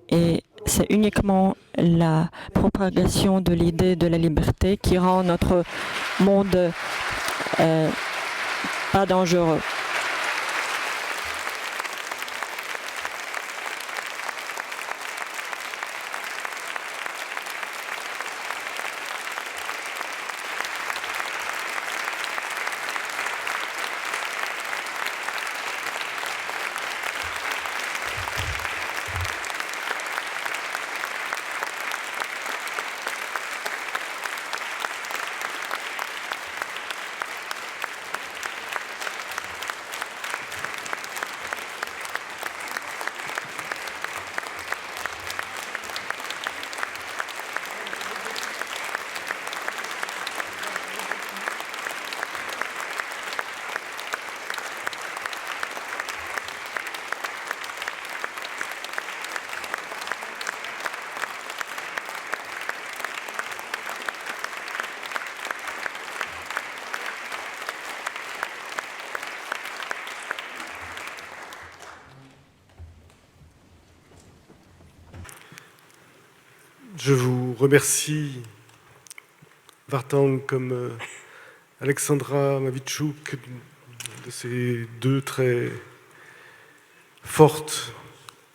et c'est uniquement la propagation de l'idée de la liberté qui rend notre monde pas dangereux. Je vous remercie, Vartang comme Alexandra Mavichuk, de ces deux très fortes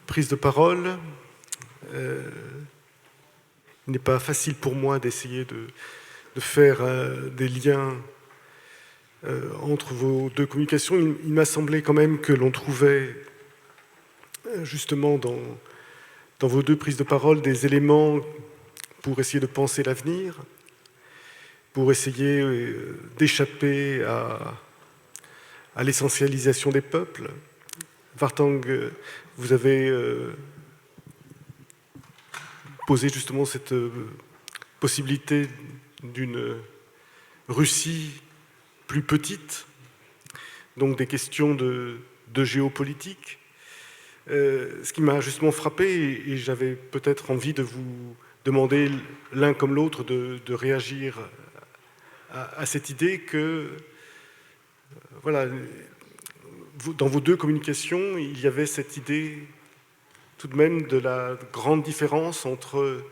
prises de parole. Il n'est pas facile pour moi d'essayer de faire des liens entre vos deux communications. Il m'a semblé quand même que l'on trouvait justement dans vos deux prises de parole des éléments pour essayer de penser l'avenir, pour essayer d'échapper à l'essentialisation des peuples. Vartang, vous avez posé justement cette possibilité d'une Russie plus petite, donc des questions de géopolitique. Ce qui m'a justement frappé, et j'avais peut-être envie de vous demander l'un comme l'autre de réagir à cette idée que, voilà, dans vos deux communications, il y avait cette idée tout de même de la grande différence entre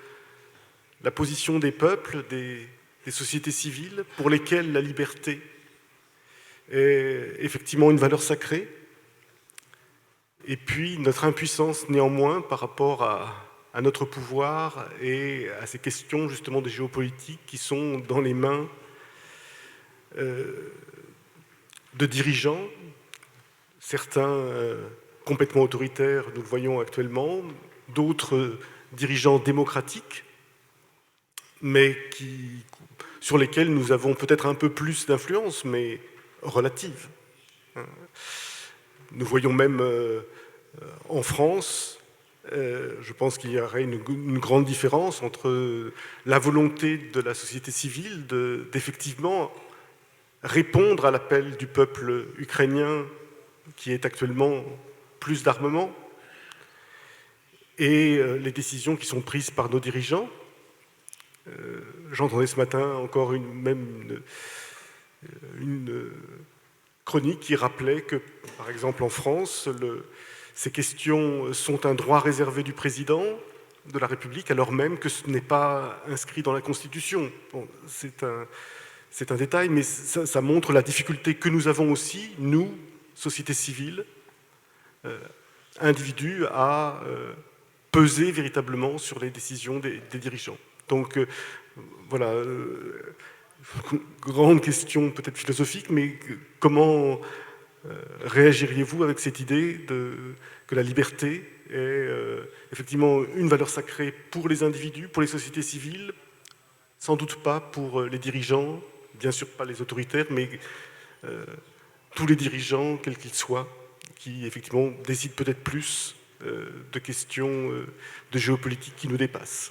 la position des peuples, des sociétés civiles, pour lesquelles la liberté est effectivement une valeur sacrée, et puis notre impuissance néanmoins par rapport à notre pouvoir et à ces questions justement de géopolitique qui sont dans les mains de dirigeants, certains complètement autoritaires, nous le voyons actuellement, d'autres dirigeants démocratiques, mais sur lesquels nous avons peut-être un peu plus d'influence, mais relative. Nous voyons même en France, je pense qu'il y aurait une grande différence entre la volonté de la société civile d'effectivement répondre à l'appel du peuple ukrainien qui est actuellement plus d'armement et les décisions qui sont prises par nos dirigeants. J'entendais ce matin encore une chronique qui rappelait que, par exemple, en France, ces questions sont un droit réservé du président de la République, alors même que ce n'est pas inscrit dans la Constitution. Bon, c'est un détail, mais ça montre la difficulté que nous avons aussi, nous, société civile, individus, à peser véritablement sur les décisions des dirigeants. Donc, voilà, grande question peut-être philosophique, mais comment réagiriez-vous avec cette idée que la liberté est effectivement une valeur sacrée pour les individus, pour les sociétés civiles, sans doute pas pour les dirigeants, bien sûr pas les autoritaires, mais tous les dirigeants, quels qu'ils soient, qui effectivement décident peut-être plus de questions de géopolitique qui nous dépassent.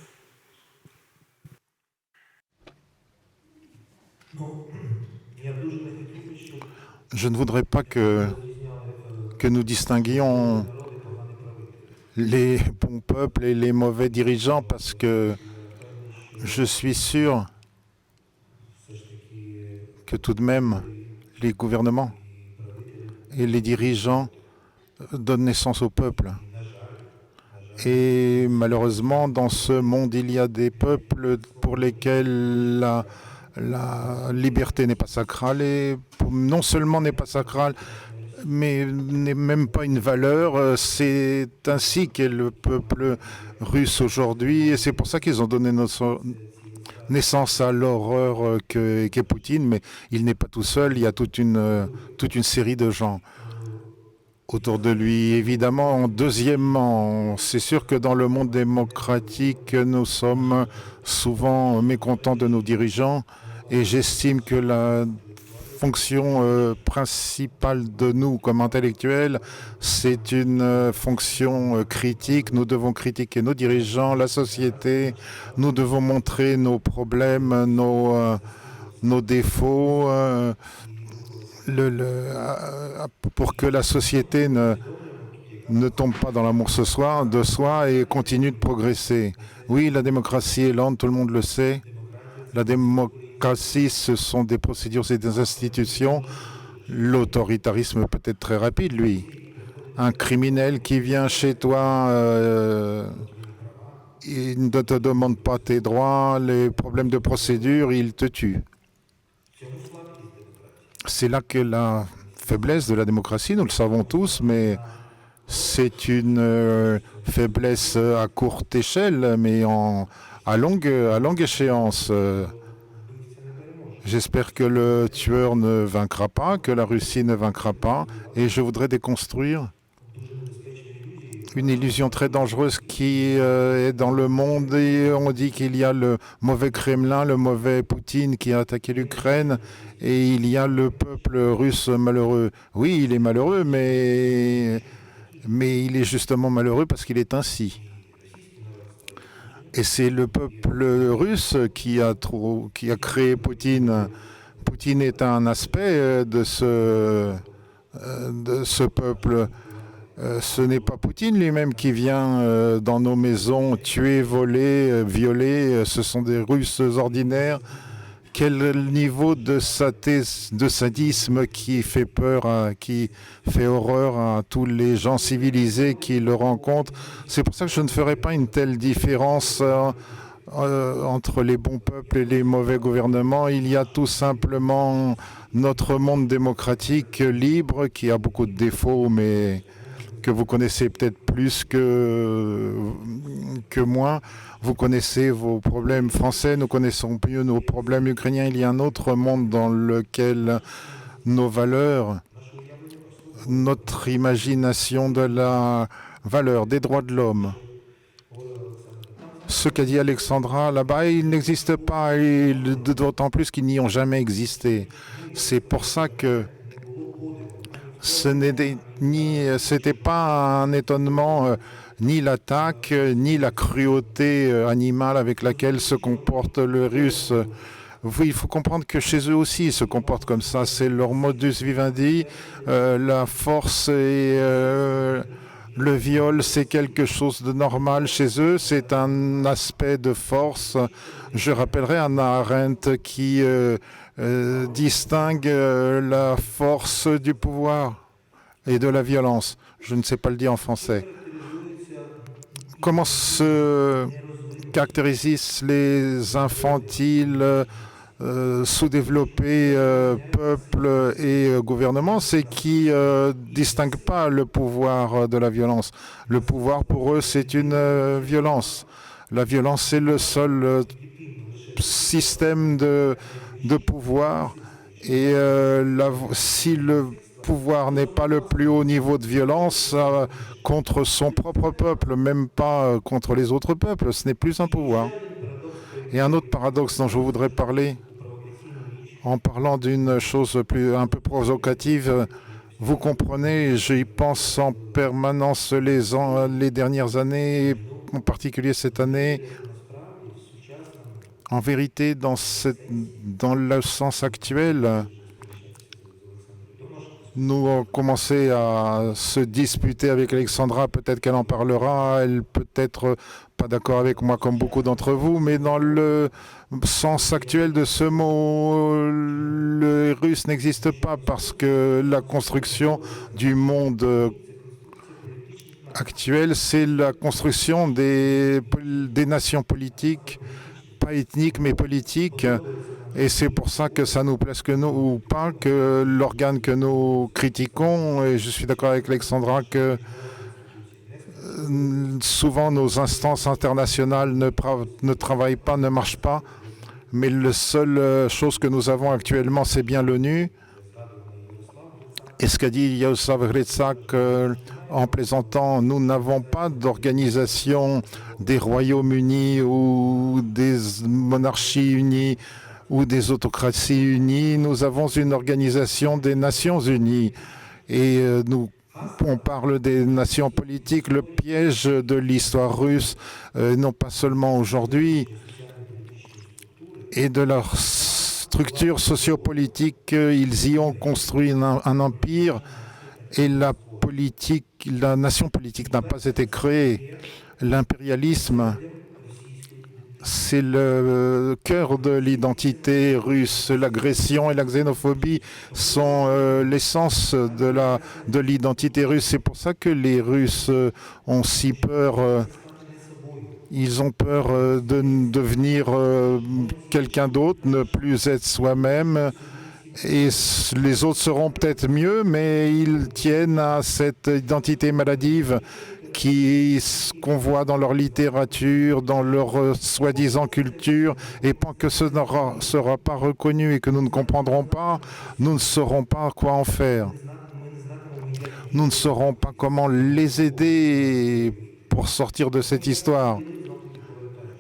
Je ne voudrais pas que nous distinguions les bons peuples et les mauvais dirigeants, parce que je suis sûr que tout de même les gouvernements et les dirigeants donnent naissance au peuple. Et malheureusement, dans ce monde, il y a des peuples pour lesquels la liberté n'est pas sacrale, et non seulement n'est pas sacrale, mais n'est même pas une valeur. C'est ainsi qu'est le peuple russe aujourd'hui, et c'est pour ça qu'ils ont donné naissance à l'horreur qu'est Poutine, mais il n'est pas tout seul, il y a toute une série de gens autour de lui. Évidemment, deuxièmement, c'est sûr que dans le monde démocratique, nous sommes souvent mécontents de nos dirigeants, et j'estime que la fonction principale de nous comme intellectuels, c'est une fonction critique. Nous devons critiquer nos dirigeants, la société, nous devons montrer nos problèmes, nos défauts, pour que la société ne tombe pas dans l'amour de soi et continue de progresser. Oui, la démocratie est lente, tout le monde le sait. La démocratie, ce sont des procédures, c'est des institutions. L'autoritarisme peut être très rapide, lui. Un criminel qui vient chez toi Ils ne te demandent pas tes droits, les problèmes de procédure, ils te tuent. C'est là que la faiblesse de la démocratie, nous le savons tous, mais c'est une faiblesse à courte échelle, mais à longue échéance. J'espère que le tueur ne vaincra pas, que la Russie ne vaincra pas, et je voudrais déconstruire une illusion très dangereuse qui est dans le monde. Et on dit qu'il y a le mauvais Kremlin, le mauvais Poutine qui a attaqué l'Ukraine, et il y a le peuple russe malheureux. Oui, il est malheureux, mais il est justement malheureux parce qu'il est ainsi. Et c'est le peuple russe qui a créé Poutine. Poutine est un aspect de ce peuple. Ce n'est pas Poutine lui-même qui vient dans nos maisons tuer, voler, violer. Ce sont des Russes ordinaires. Quel niveau de sadisme qui fait peur, qui fait horreur à tous les gens civilisés qui le rencontrent. C'est pour ça que je ne ferai pas une telle différence entre les bons peuples et les mauvais gouvernements. Il y a tout simplement notre monde démocratique libre qui a beaucoup de défauts, mais que vous connaissez peut-être plus que moi. Vous connaissez vos problèmes français, nous connaissons mieux nos problèmes ukrainiens. Il y a un autre monde dans lequel nos valeurs, notre imagination de la valeur des droits de l'homme, ce qu'a dit Alexandra là-bas, il n'existe pas, et d'autant plus qu'ils n'y ont jamais existé. C'est pour ça que ce n'était pas un étonnement, ni l'attaque, ni la cruauté animale avec laquelle se comporte le Russe. Oui, il faut comprendre que chez eux aussi, ils se comportent comme ça. C'est leur modus vivendi. La force et le viol, c'est quelque chose de normal chez eux. C'est un aspect de force. Je rappellerai Hannah Arendt qui distingue la force du pouvoir et de la violence. Je ne sais pas le dire en français. Comment se caractérisent les infantiles, sous-développés, peuples et gouvernements? C'est qu'ils ne distinguent pas le pouvoir de la violence. Le pouvoir, pour eux, c'est une violence. La violence, c'est le seul système de pouvoir. Et si le pouvoir n'est pas le plus haut niveau de violence contre son propre peuple, même pas contre les autres peuples, ce n'est plus un pouvoir. Et un autre paradoxe dont je voudrais parler, en parlant d'une chose un peu provocative, vous comprenez, j'y pense en permanence les dernières années, en particulier cette année. En vérité, dans le sens actuel, nous avons commencé à se disputer avec Alexandra, peut-être qu'elle en parlera, elle peut être pas d'accord avec moi comme beaucoup d'entre vous, mais dans le sens actuel de ce mot, le russe n'existe pas parce que la construction du monde actuel, c'est la construction des nations politiques, pas ethniques mais politiques. Et c'est pour ça que ça nous plaise que nous ou pas, que l'organe que nous critiquons, et je suis d'accord avec Alexandra que souvent nos instances internationales ne travaillent pas, ne marchent pas, mais la seule chose que nous avons actuellement, c'est bien l'ONU. Et ce qu'a dit Jaroslav Hrycak en plaisantant, nous n'avons pas d'organisation des Royaumes-Unis ou des monarchies unies ou des autocraties unies, nous avons une organisation des Nations unies. Et on parle des nations politiques, le piège de l'histoire russe, non pas seulement aujourd'hui, et de leur structure sociopolitique, ils y ont construit un empire, et la nation politique n'a pas été créée. L'impérialisme, c'est le cœur de l'identité russe. L'agression et la xénophobie sont l'essence de l'identité russe. C'est pour ça que les Russes ont si peur Ils ont peur de devenir quelqu'un d'autre, ne plus être soi-même. Et les autres seront peut-être mieux, mais ils tiennent à cette identité maladive qu'on voit dans leur littérature, dans leur soi-disant culture. Et tant que ce ne sera pas reconnu et que nous ne comprendrons pas, nous ne saurons pas quoi en faire. Nous ne saurons pas comment les aider pour sortir de cette histoire.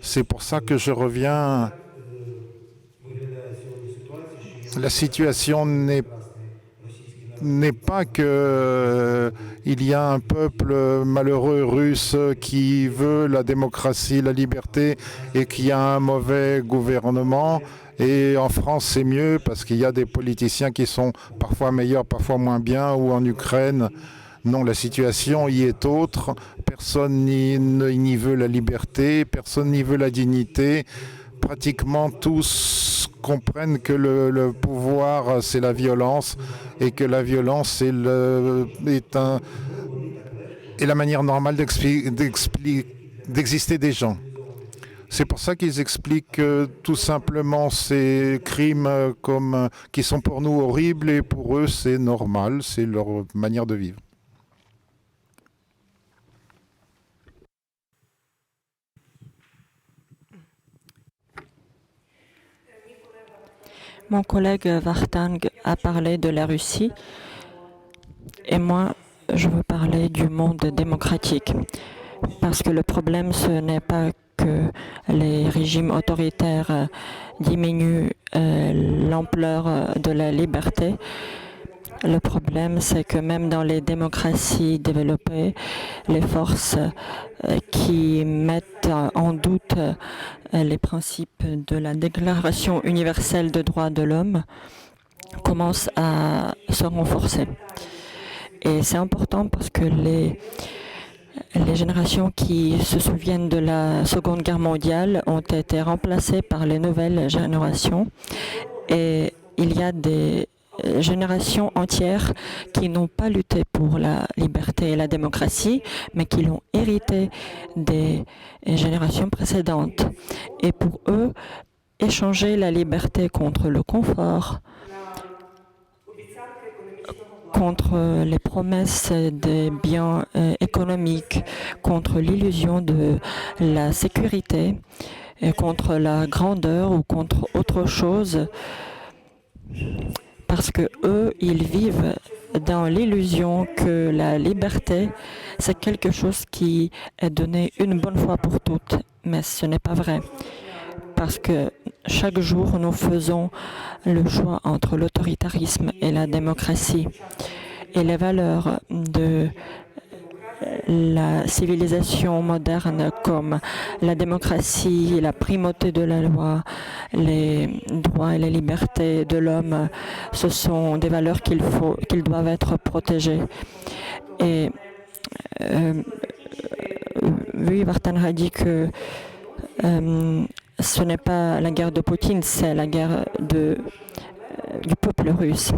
C'est pour ça que je reviens. La situation n'est pas que il y a un peuple malheureux russe qui veut la démocratie, la liberté et qu'il y a un mauvais gouvernement. Et en France, c'est mieux parce qu'il y a des politiciens qui sont parfois meilleurs, parfois moins bien, ou en Ukraine. Non, la situation y est autre. Personne n'y veut la liberté, personne n'y veut la dignité. Pratiquement tous comprennent que le pouvoir, c'est la violence et que la violence est la manière normale d'exister des gens. C'est pour ça qu'ils expliquent tout simplement ces crimes qui sont pour nous horribles et pour eux c'est normal, c'est leur manière de vivre. Mon collègue Vartang a parlé de la Russie et moi, je veux parler du monde démocratique. Parce que le problème, ce n'est pas que les régimes autoritaires diminuent l'ampleur de la liberté. Le problème, c'est que même dans les démocraties développées, les forces qui mettent en doute les principes de la Déclaration universelle des droits de l'homme commencent à se renforcer. Et c'est important parce que les générations qui se souviennent de la Seconde Guerre mondiale ont été remplacées par les nouvelles générations. Et il y a des générations entières qui n'ont pas lutté pour la liberté et la démocratie, mais qui l'ont hérité des générations précédentes. Et pour eux, échanger la liberté contre le confort, contre les promesses des biens économiques, contre l'illusion de la sécurité, et contre la grandeur ou contre autre chose, parce que eux, ils vivent dans l'illusion que la liberté, c'est quelque chose qui est donné une bonne fois pour toutes. Mais ce n'est pas vrai. Parce que chaque jour, nous faisons le choix entre l'autoritarisme et la démocratie. Et les valeurs de la civilisation moderne comme la démocratie, la primauté de la loi, les droits et les libertés de l'homme, ce sont des valeurs qu'ils doivent être protégées. Et oui, Vartan a dit que ce n'est pas la guerre de Poutine, c'est la guerre du peuple russe.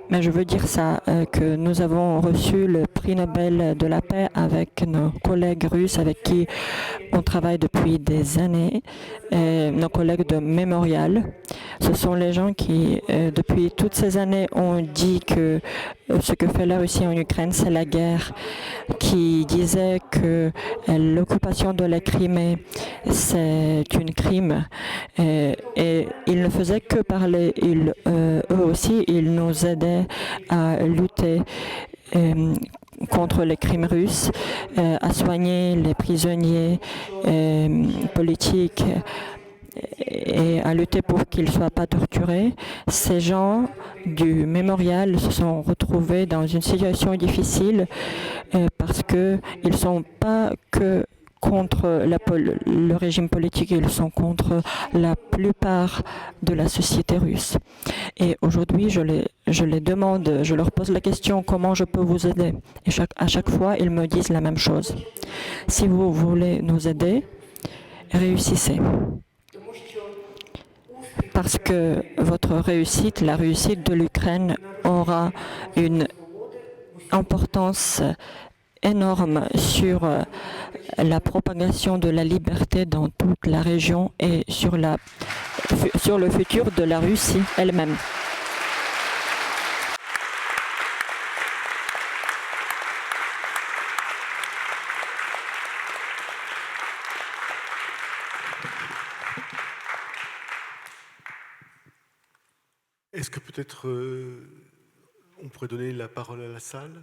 Mais je veux dire ça, que nous avons reçu le prix Nobel de la paix avec nos collègues russes avec qui on travaille depuis des années, nos collègues de Mémorial. Ce sont les gens qui, depuis toutes ces années, ont dit que ce que fait la Russie en Ukraine, c'est la guerre, qui disait que l'occupation de la Crimée, c'est un crime. Et ils ne faisaient que parler. Eux aussi, ils nous aidaient à lutter contre les crimes russes, à soigner les prisonniers politiques et à lutter pour qu'ils ne soient pas torturés. Ces gens du mémorial se sont retrouvés dans une situation difficile parce qu'ils ne sont pas que contre le régime politique, ils sont contre la plupart de la société russe. Et aujourd'hui, je les demande, je leur pose la question, comment je peux vous aider? Et à chaque fois, ils me disent la même chose. Si vous voulez nous aider, réussissez. Parce que votre réussite, la réussite de l'Ukraine, aura une importance énorme sur la propagation de la liberté dans toute la région et sur le futur de la Russie elle-même. Est-ce que peut-être on pourrait donner la parole à la salle ?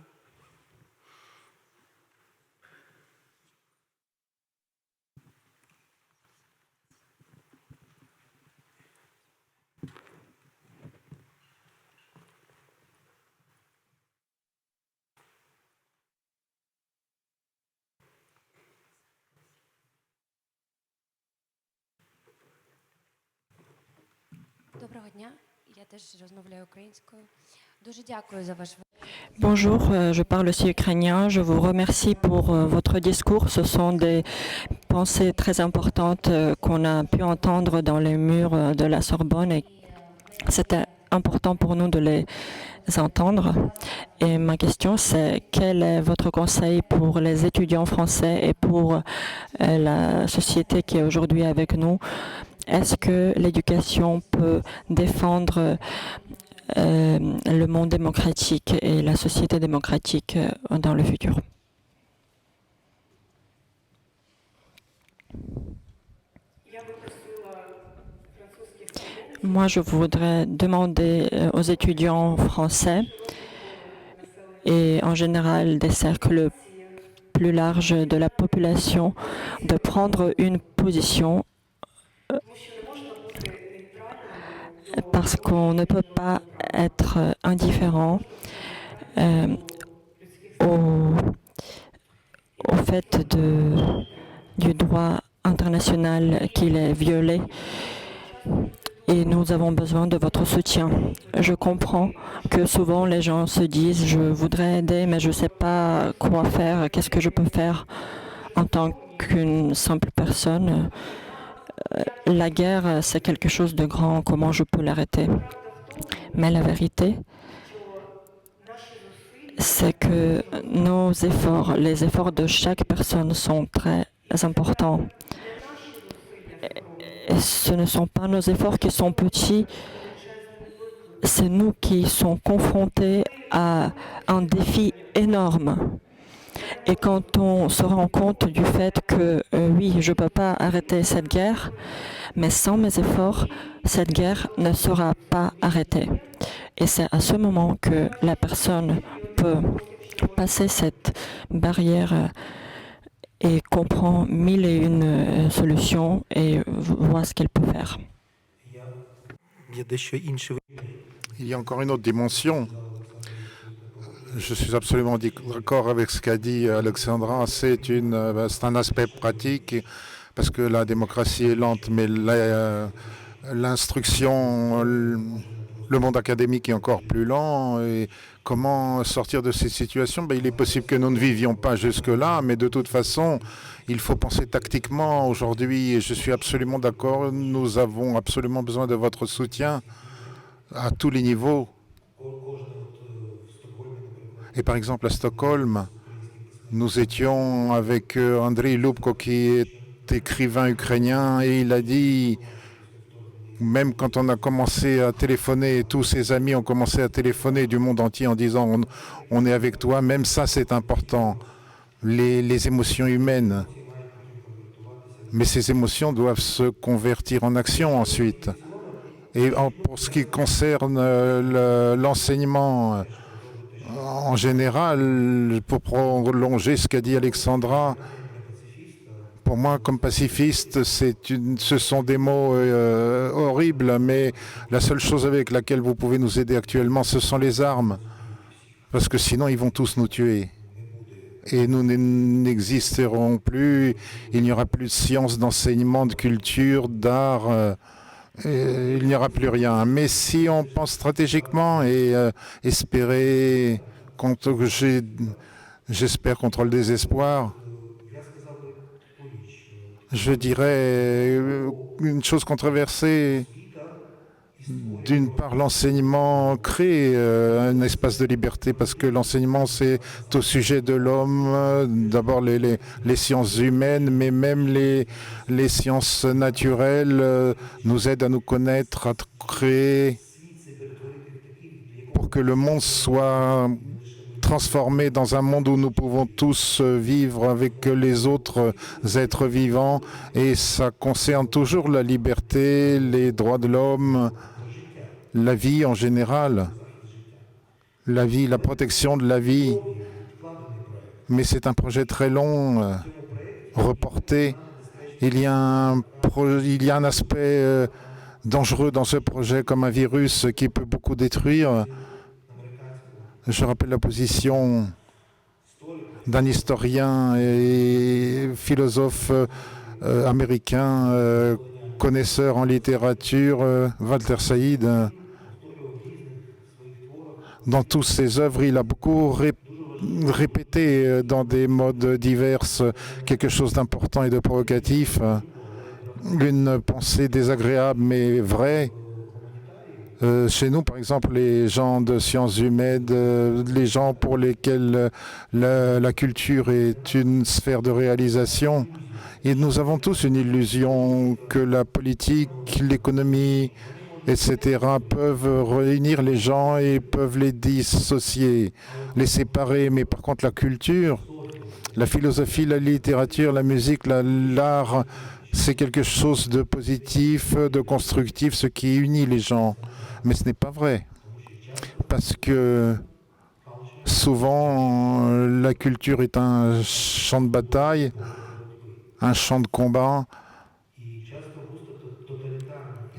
Доброго дня. Я теж розмовляю українською. Дуже дякую за ваш. Bonjour, je parle aussi ukrainien. Je vous remercie pour votre discours. Ce sont des pensées très importantes qu'on a pu entendre dans les murs de la Sorbonne et c'était important pour nous de les entendre. Et ma question, c'est quel est votre conseil pour les étudiants français et pour la société qui est aujourd'hui avec nous? Est-ce que l'éducation peut défendre le monde démocratique et la société démocratique dans le futur? Moi, je voudrais demander aux étudiants français et en général des cercles plus larges de la population de prendre une position parce qu'on ne peut pas être indifférent au fait du droit international qu'il est violé. Et nous avons besoin de votre soutien. Je comprends que souvent les gens se disent « je voudrais aider, mais je ne sais pas quoi faire, qu'est-ce que je peux faire en tant qu'une simple personne ?» La guerre, c'est quelque chose de grand, comment je peux l'arrêter? Mais la vérité, c'est que nos efforts, les efforts de chaque personne sont très importants. Et ce ne sont pas nos efforts qui sont petits, c'est nous qui sommes confrontés à un défi énorme. Et quand on se rend compte du fait que oui, je ne peux pas arrêter cette guerre, mais sans mes efforts, cette guerre ne sera pas arrêtée. Et c'est à ce moment que la personne peut passer cette barrière et comprend mille et une solutions et voit ce qu'elle peut faire. Il y a encore une autre dimension. Je suis absolument d'accord avec ce qu'a dit Alexandra. C'est un aspect pratique parce que la démocratie est lente, mais l'instruction, le monde académique est encore plus lent. Et comment sortir de ces situations? Il est possible que nous ne vivions pas jusque-là, mais de toute façon, il faut penser tactiquement aujourd'hui. Et je suis absolument d'accord. Nous avons absolument besoin de votre soutien à tous les niveaux. Et par exemple, à Stockholm, nous étions avec Andriy Lubko, qui est écrivain ukrainien, et il a dit, même quand on a commencé à téléphoner, tous ses amis ont commencé à téléphoner du monde entier en disant on est avec toi, même ça c'est important, les émotions humaines. Mais ces émotions doivent se convertir en action ensuite. Et pour ce qui concerne l'enseignement, en général, pour prolonger ce qu'a dit Alexandra, pour moi, comme pacifiste, ce sont des mots horribles, mais la seule chose avec laquelle vous pouvez nous aider actuellement, ce sont les armes. Parce que sinon, ils vont tous nous tuer. Et nous n'existerons plus, il n'y aura plus de science, d'enseignement, de culture, d'art, il n'y aura plus rien. Mais si on pense stratégiquement et espérer, j'espère contre le désespoir, je dirais une chose controversée, D'une part, l'enseignement crée un espace de liberté parce que l'enseignement, c'est au sujet de l'homme, d'abord les sciences humaines, mais même les sciences naturelles nous aident à nous connaître, à créer pour que le monde soit transformé dans un monde où nous pouvons tous vivre avec les autres êtres vivants. Et ça concerne toujours la liberté, les droits de l'homme, la vie en général, la vie, la protection de la vie. Mais c'est un projet très long, reporté. Il y a un aspect dangereux dans ce projet comme un virus qui peut beaucoup détruire. Je rappelle la position d'un historien et philosophe américain, connaisseur en littérature, Walter Saïd. Dans toutes ses œuvres, il a beaucoup répété dans des modes divers quelque chose d'important et de provocatif. Une pensée désagréable mais vraie. Chez nous, par exemple, les gens de sciences humaines, les gens pour lesquels la culture est une sphère de réalisation, et nous avons tous une illusion que la politique, l'économie, etc. peuvent réunir les gens et peuvent les dissocier, les séparer. Mais par contre, la culture, la philosophie, la littérature, la musique, l'art, c'est quelque chose de positif, de constructif, ce qui unit les gens. Mais ce n'est pas vrai. Parce que souvent, la culture est un champ de bataille, un champ de combat.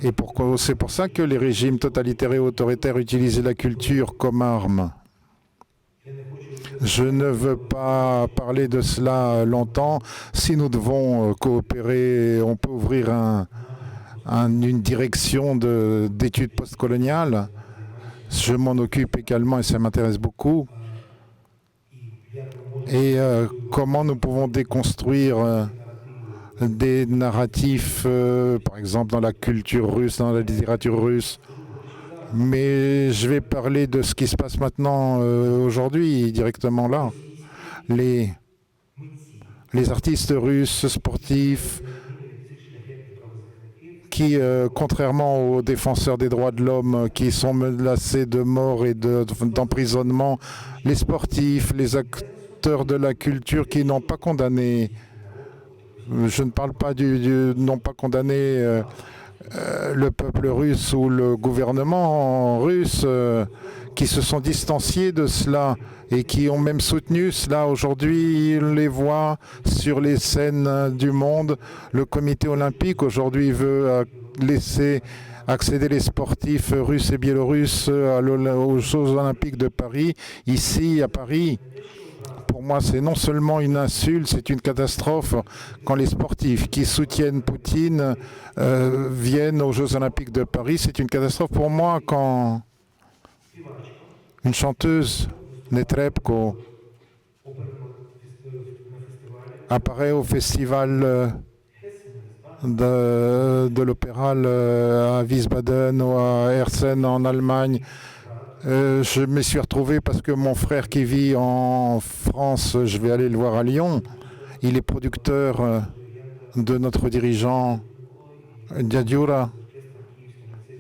Et c'est pour ça que les régimes totalitaires et autoritaires utilisaient la culture comme arme. Je ne veux pas parler de cela longtemps. Si nous devons coopérer, on peut ouvrir une direction d'études postcoloniales. Je m'en occupe également et ça m'intéresse beaucoup. Et comment nous pouvons déconstruire des narratifs, par exemple dans la culture russe, dans la littérature russe. Mais je vais parler de ce qui se passe maintenant, aujourd'hui, directement là. Les artistes russes, sportifs, qui, contrairement aux défenseurs des droits de l'homme, qui sont menacés de mort et d'emprisonnement, les sportifs, les acteurs de la culture qui n'ont pas condamné, je ne parle pas n'ont pas condamné le peuple russe ou le gouvernement russe, qui se sont distanciés de cela et qui ont même soutenu cela. Aujourd'hui, on les voit sur les scènes du monde. Le comité olympique aujourd'hui veut laisser accéder les sportifs russes et biélorusses aux Jeux olympiques de Paris, ici à Paris. Pour moi, c'est non seulement une insulte, c'est une catastrophe quand les sportifs qui soutiennent Poutine viennent aux Jeux olympiques de Paris. C'est une catastrophe pour moi quand une chanteuse, Netrebko, apparaît au festival de l'opéra à Wiesbaden ou à Essen en Allemagne. Je me suis retrouvé parce que mon frère qui vit en France, je vais aller le voir à Lyon. Il est producteur de notre dirigeant Diadjura,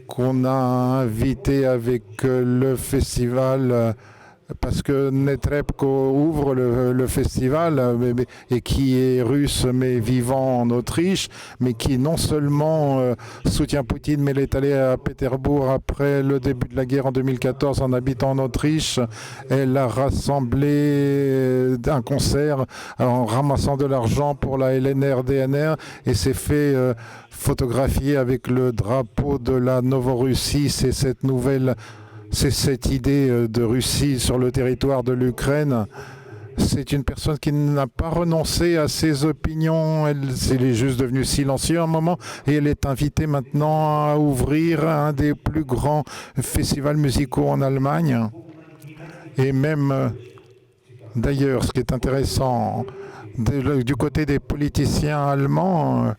qu'on a invité avec le festival parce que Netrebko ouvre le festival et qui est russe mais vivant en Autriche, mais qui non seulement soutient Poutine, mais elle est allée à Pétersbourg après le début de la guerre en 2014 en habitant en Autriche. Elle a rassemblé un concert en ramassant de l'argent pour la LNR-DNR et s'est fait photographier avec le drapeau de la Novorussie. C'est cette idée de Russie sur le territoire de l'Ukraine. C'est une personne qui n'a pas renoncé à ses opinions. Elle est juste devenue silencieuse à un moment et elle est invitée maintenant à ouvrir un des plus grands festivals musicaux en Allemagne. Et même, d'ailleurs, ce qui est intéressant, du côté des politiciens allemands,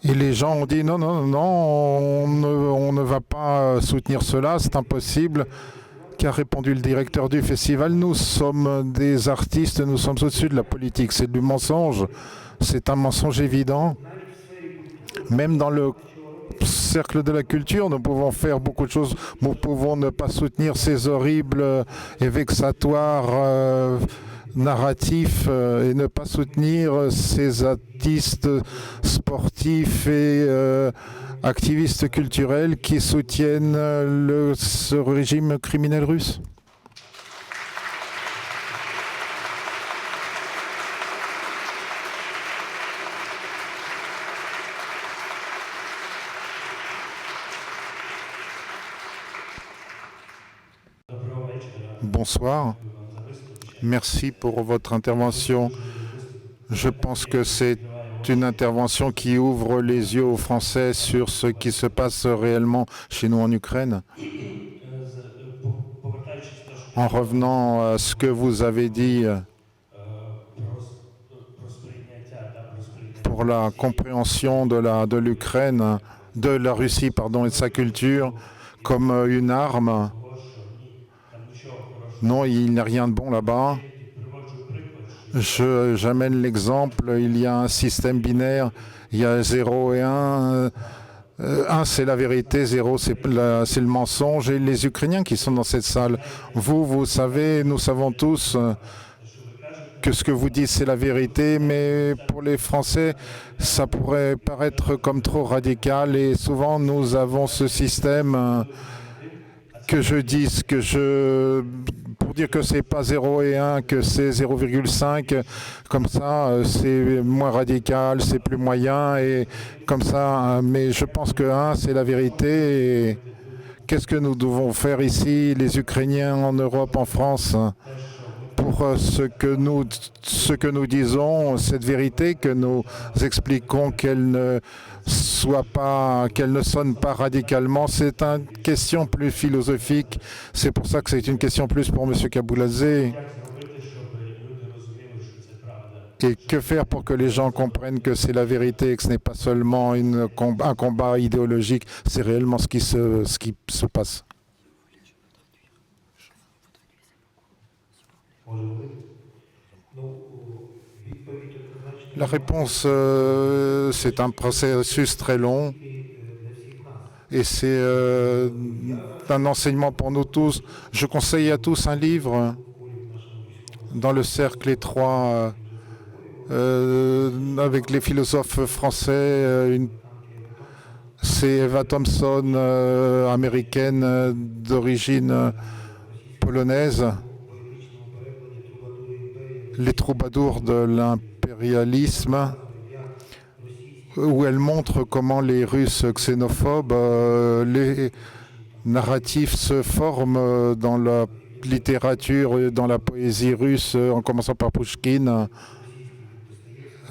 Et les gens ont dit non, non, non, on ne va pas soutenir cela, c'est impossible. Qu'a répondu le directeur du festival? Nous sommes des artistes, nous sommes au-dessus de la politique. C'est du mensonge, c'est un mensonge évident. Même dans le cercle de la culture, nous pouvons faire beaucoup de choses. Nous pouvons ne pas soutenir ces horribles et vexatoires narratifs et ne pas soutenir ces artistes sportifs et activistes culturels qui soutiennent ce régime criminel russe. Bonsoir. Merci pour votre intervention. Je pense que c'est une intervention qui ouvre les yeux aux Français sur ce qui se passe réellement chez nous en Ukraine. En revenant à ce que vous avez dit pour la compréhension de l'Ukraine, de la Russie, pardon, et de sa culture comme une arme. Non, il n'y a rien de bon là-bas. J'amène l'exemple, il y a un système binaire, il y a 0 et 1. 1, c'est la vérité, 0, c'est le mensonge. Et les Ukrainiens qui sont dans cette salle, vous savez, nous savons tous que ce que vous dites, c'est la vérité, mais pour les Français, ça pourrait paraître comme trop radical. Et souvent, nous avons ce système que je dise pour dire que c'est pas 0 et 1, que c'est 0,5, comme ça c'est moins radical, c'est plus moyen et comme ça, mais je pense que 1 c'est la vérité. Et qu'est-ce que nous devons faire ici, les Ukrainiens en Europe, en France, pour ce que nous disons, cette vérité, que nous expliquons qu'elle ne sonne pas radicalement. C'est une question plus philosophique. C'est pour ça que c'est une question plus pour M. Kabouladzé. Et que faire pour que les gens comprennent que c'est la vérité et que ce n'est pas seulement un combat idéologique, c'est réellement ce qui se passe. La réponse, c'est un processus très long et c'est un enseignement pour nous tous. Je conseille à tous un livre dans le cercle étroit avec les philosophes français. C'est Eva Thompson, américaine d'origine polonaise. Les troubadours de l'impérialisme, où elle montre comment les Russes xénophobes, les narratifs se forment dans la littérature et dans la poésie russe, en commençant par Pouchkine,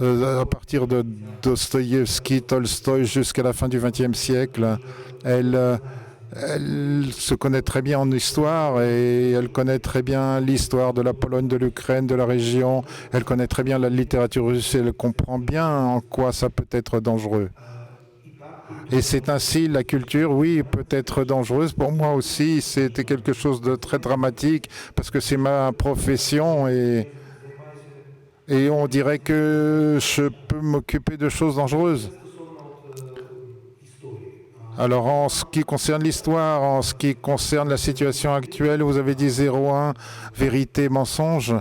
à partir de Dostoïevski, Tolstoï jusqu'à la fin du XXe siècle. Elle se connaît très bien en histoire et elle connaît très bien l'histoire de la Pologne, de l'Ukraine, de la région. Elle connaît très bien la littérature russe et elle comprend bien en quoi ça peut être dangereux. Et c'est ainsi, la culture, oui, peut être dangereuse. Pour moi aussi, c'était quelque chose de très dramatique parce que c'est ma profession et on dirait que je peux m'occuper de choses dangereuses. Alors, en ce qui concerne l'histoire, en ce qui concerne la situation actuelle, vous avez dit 0,1, vérité, mensonge.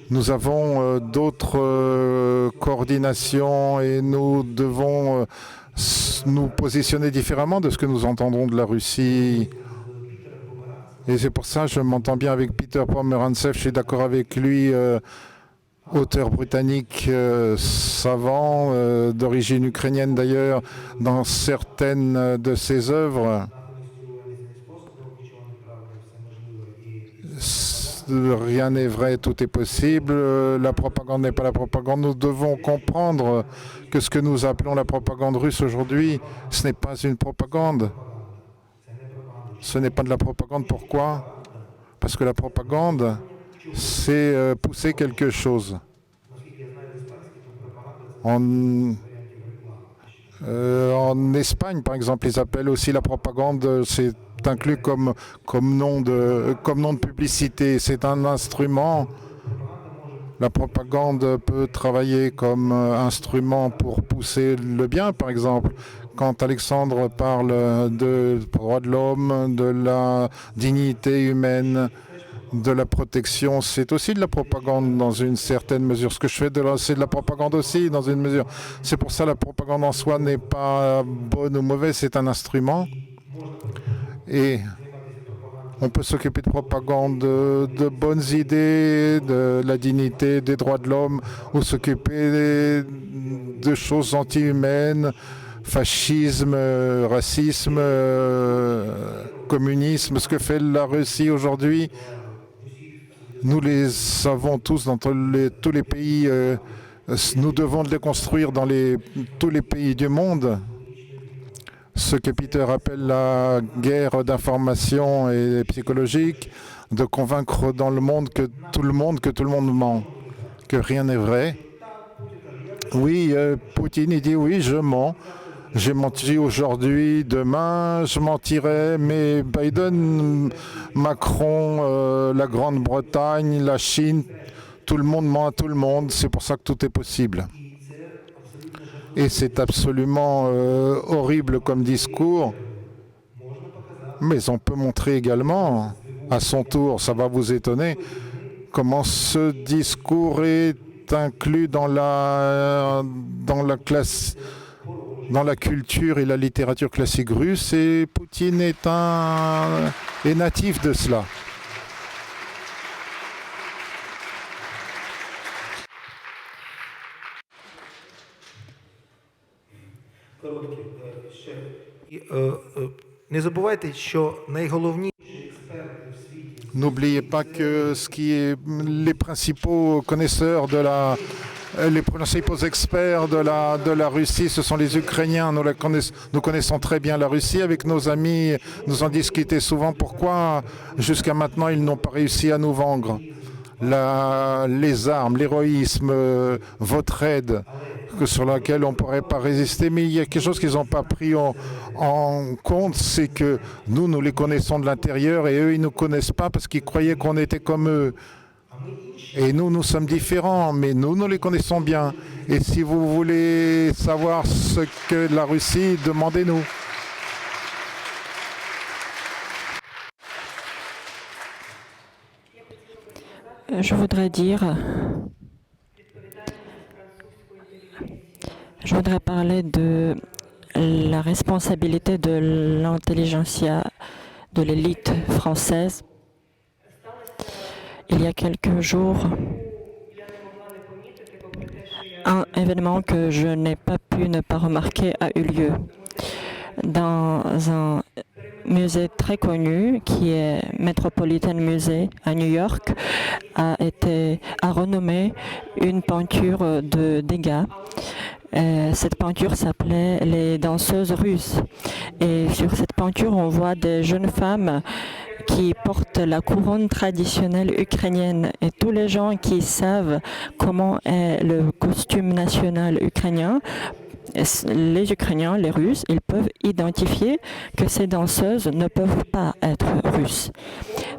Nous avons d'autres coordinations et nous devons nous positionner différemment de ce que nous entendons de la Russie. Et c'est pour ça que je m'entends bien avec Peter Pomerantsev, je suis d'accord avec lui. Auteur britannique savant, d'origine ukrainienne d'ailleurs, dans certaines de ses œuvres. Rien n'est vrai, tout est possible. La propagande n'est pas la propagande. Nous devons comprendre que ce que nous appelons la propagande russe aujourd'hui, ce n'est pas une propagande. Ce n'est pas de la propagande. Pourquoi? Parce que la propagande, c'est pousser quelque chose. En Espagne, par exemple, ils appellent aussi la propagande, c'est inclus comme nom de publicité. C'est un instrument. La propagande peut travailler comme instrument pour pousser le bien, par exemple. Quand Alexandre parle de droits de l'homme, de la dignité humaine, de la protection, c'est aussi de la propagande dans une certaine mesure. Ce que je fais, c'est de la propagande aussi dans une mesure. C'est pour ça que la propagande en soi n'est pas bonne ou mauvaise, c'est un instrument. Et on peut s'occuper de propagande, de bonnes idées, de la dignité, des droits de l'homme, ou s'occuper de choses anti-humaines, fascisme, racisme, communisme. Ce que fait la Russie aujourd'hui, nous les savons tous dans tous les pays. Nous devons les construire dans tous les pays du monde. Ce que Peter appelle la guerre d'information et psychologique, de convaincre dans le monde que tout le monde ment, que rien n'est vrai. Oui, Poutine, il dit oui, je mens. J'ai menti aujourd'hui, demain je mentirai, mais Biden, Macron, la Grande-Bretagne, la Chine, tout le monde ment à tout le monde, c'est pour ça que tout est possible. Et c'est absolument horrible comme discours, mais on peut montrer également, à son tour, ça va vous étonner, comment ce discours est inclus dans la culture et la littérature classique russe, et Poutine est natif de cela. N'oubliez pas que les principaux connaisseurs les principaux experts de la Russie, ce sont les Ukrainiens. Nous connaissons très bien la Russie. Avec nos amis, nous en discutons souvent. Pourquoi, jusqu'à maintenant, ils n'ont pas réussi à nous vendre les armes, l'héroïsme, votre aide, sur laquelle on ne pourrait pas résister. Mais il y a quelque chose qu'ils n'ont pas pris en compte, c'est que nous les connaissons de l'intérieur et eux, ils ne nous connaissent pas parce qu'ils croyaient qu'on était comme eux. Et nous sommes différents, mais nous les connaissons bien. Et si vous voulez savoir ce que la Russie, demandez-nous. Je voudrais parler de la responsabilité de l'intelligentsia, de l'élite française. Il y a quelques jours, un événement que je n'ai pas pu ne pas remarquer a eu lieu. Dans un musée très connu, qui est Metropolitan Museum à New York, a renommé une peinture de Degas. Cette peinture s'appelait Les danseuses russes. Et sur cette peinture, on voit des jeunes femmes qui portent la couronne traditionnelle ukrainienne. Et tous les gens qui savent comment est le costume national ukrainien, les Ukrainiens, les Russes, ils peuvent identifier que ces danseuses ne peuvent pas être russes.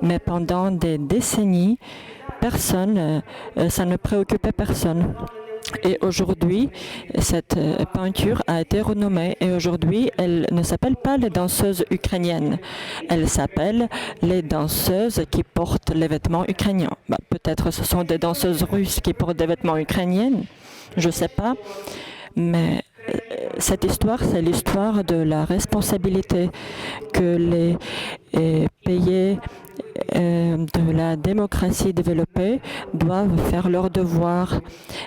Mais pendant des décennies, ça ne préoccupait personne. Et aujourd'hui, cette peinture a été renommée et aujourd'hui, elle ne s'appelle pas les danseuses ukrainiennes. Elle s'appelle les danseuses qui portent les vêtements ukrainiens. Peut-être ce sont des danseuses russes qui portent des vêtements ukrainiennes, je ne sais pas. Mais cette histoire, c'est l'histoire de la responsabilité que les pays de la démocratie développée doivent faire leur devoir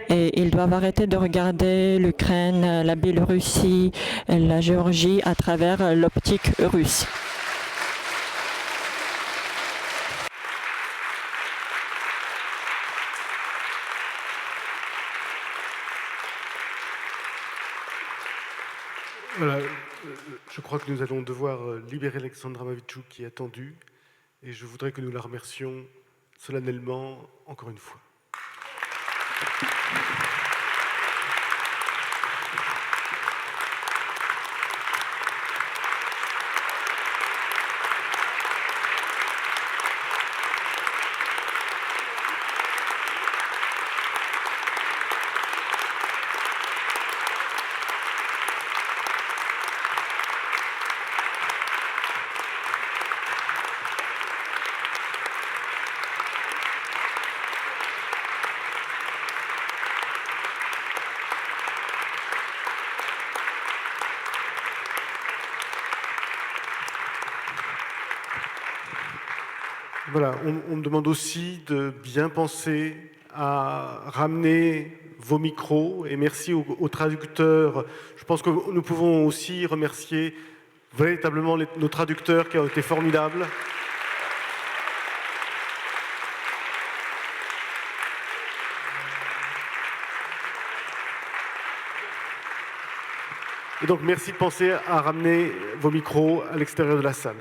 et ils doivent arrêter de regarder l'Ukraine, la Biélorussie, la Géorgie à travers l'optique russe. Voilà, je crois que nous allons devoir libérer Alexandra Matvichuk qui est attendue et je voudrais que nous la remercions solennellement encore une fois. Voilà, on me demande aussi de bien penser à ramener vos micros et merci aux traducteurs. Je pense que nous pouvons aussi remercier véritablement nos traducteurs qui ont été formidables. Et donc merci de penser à ramener vos micros à l'extérieur de la salle.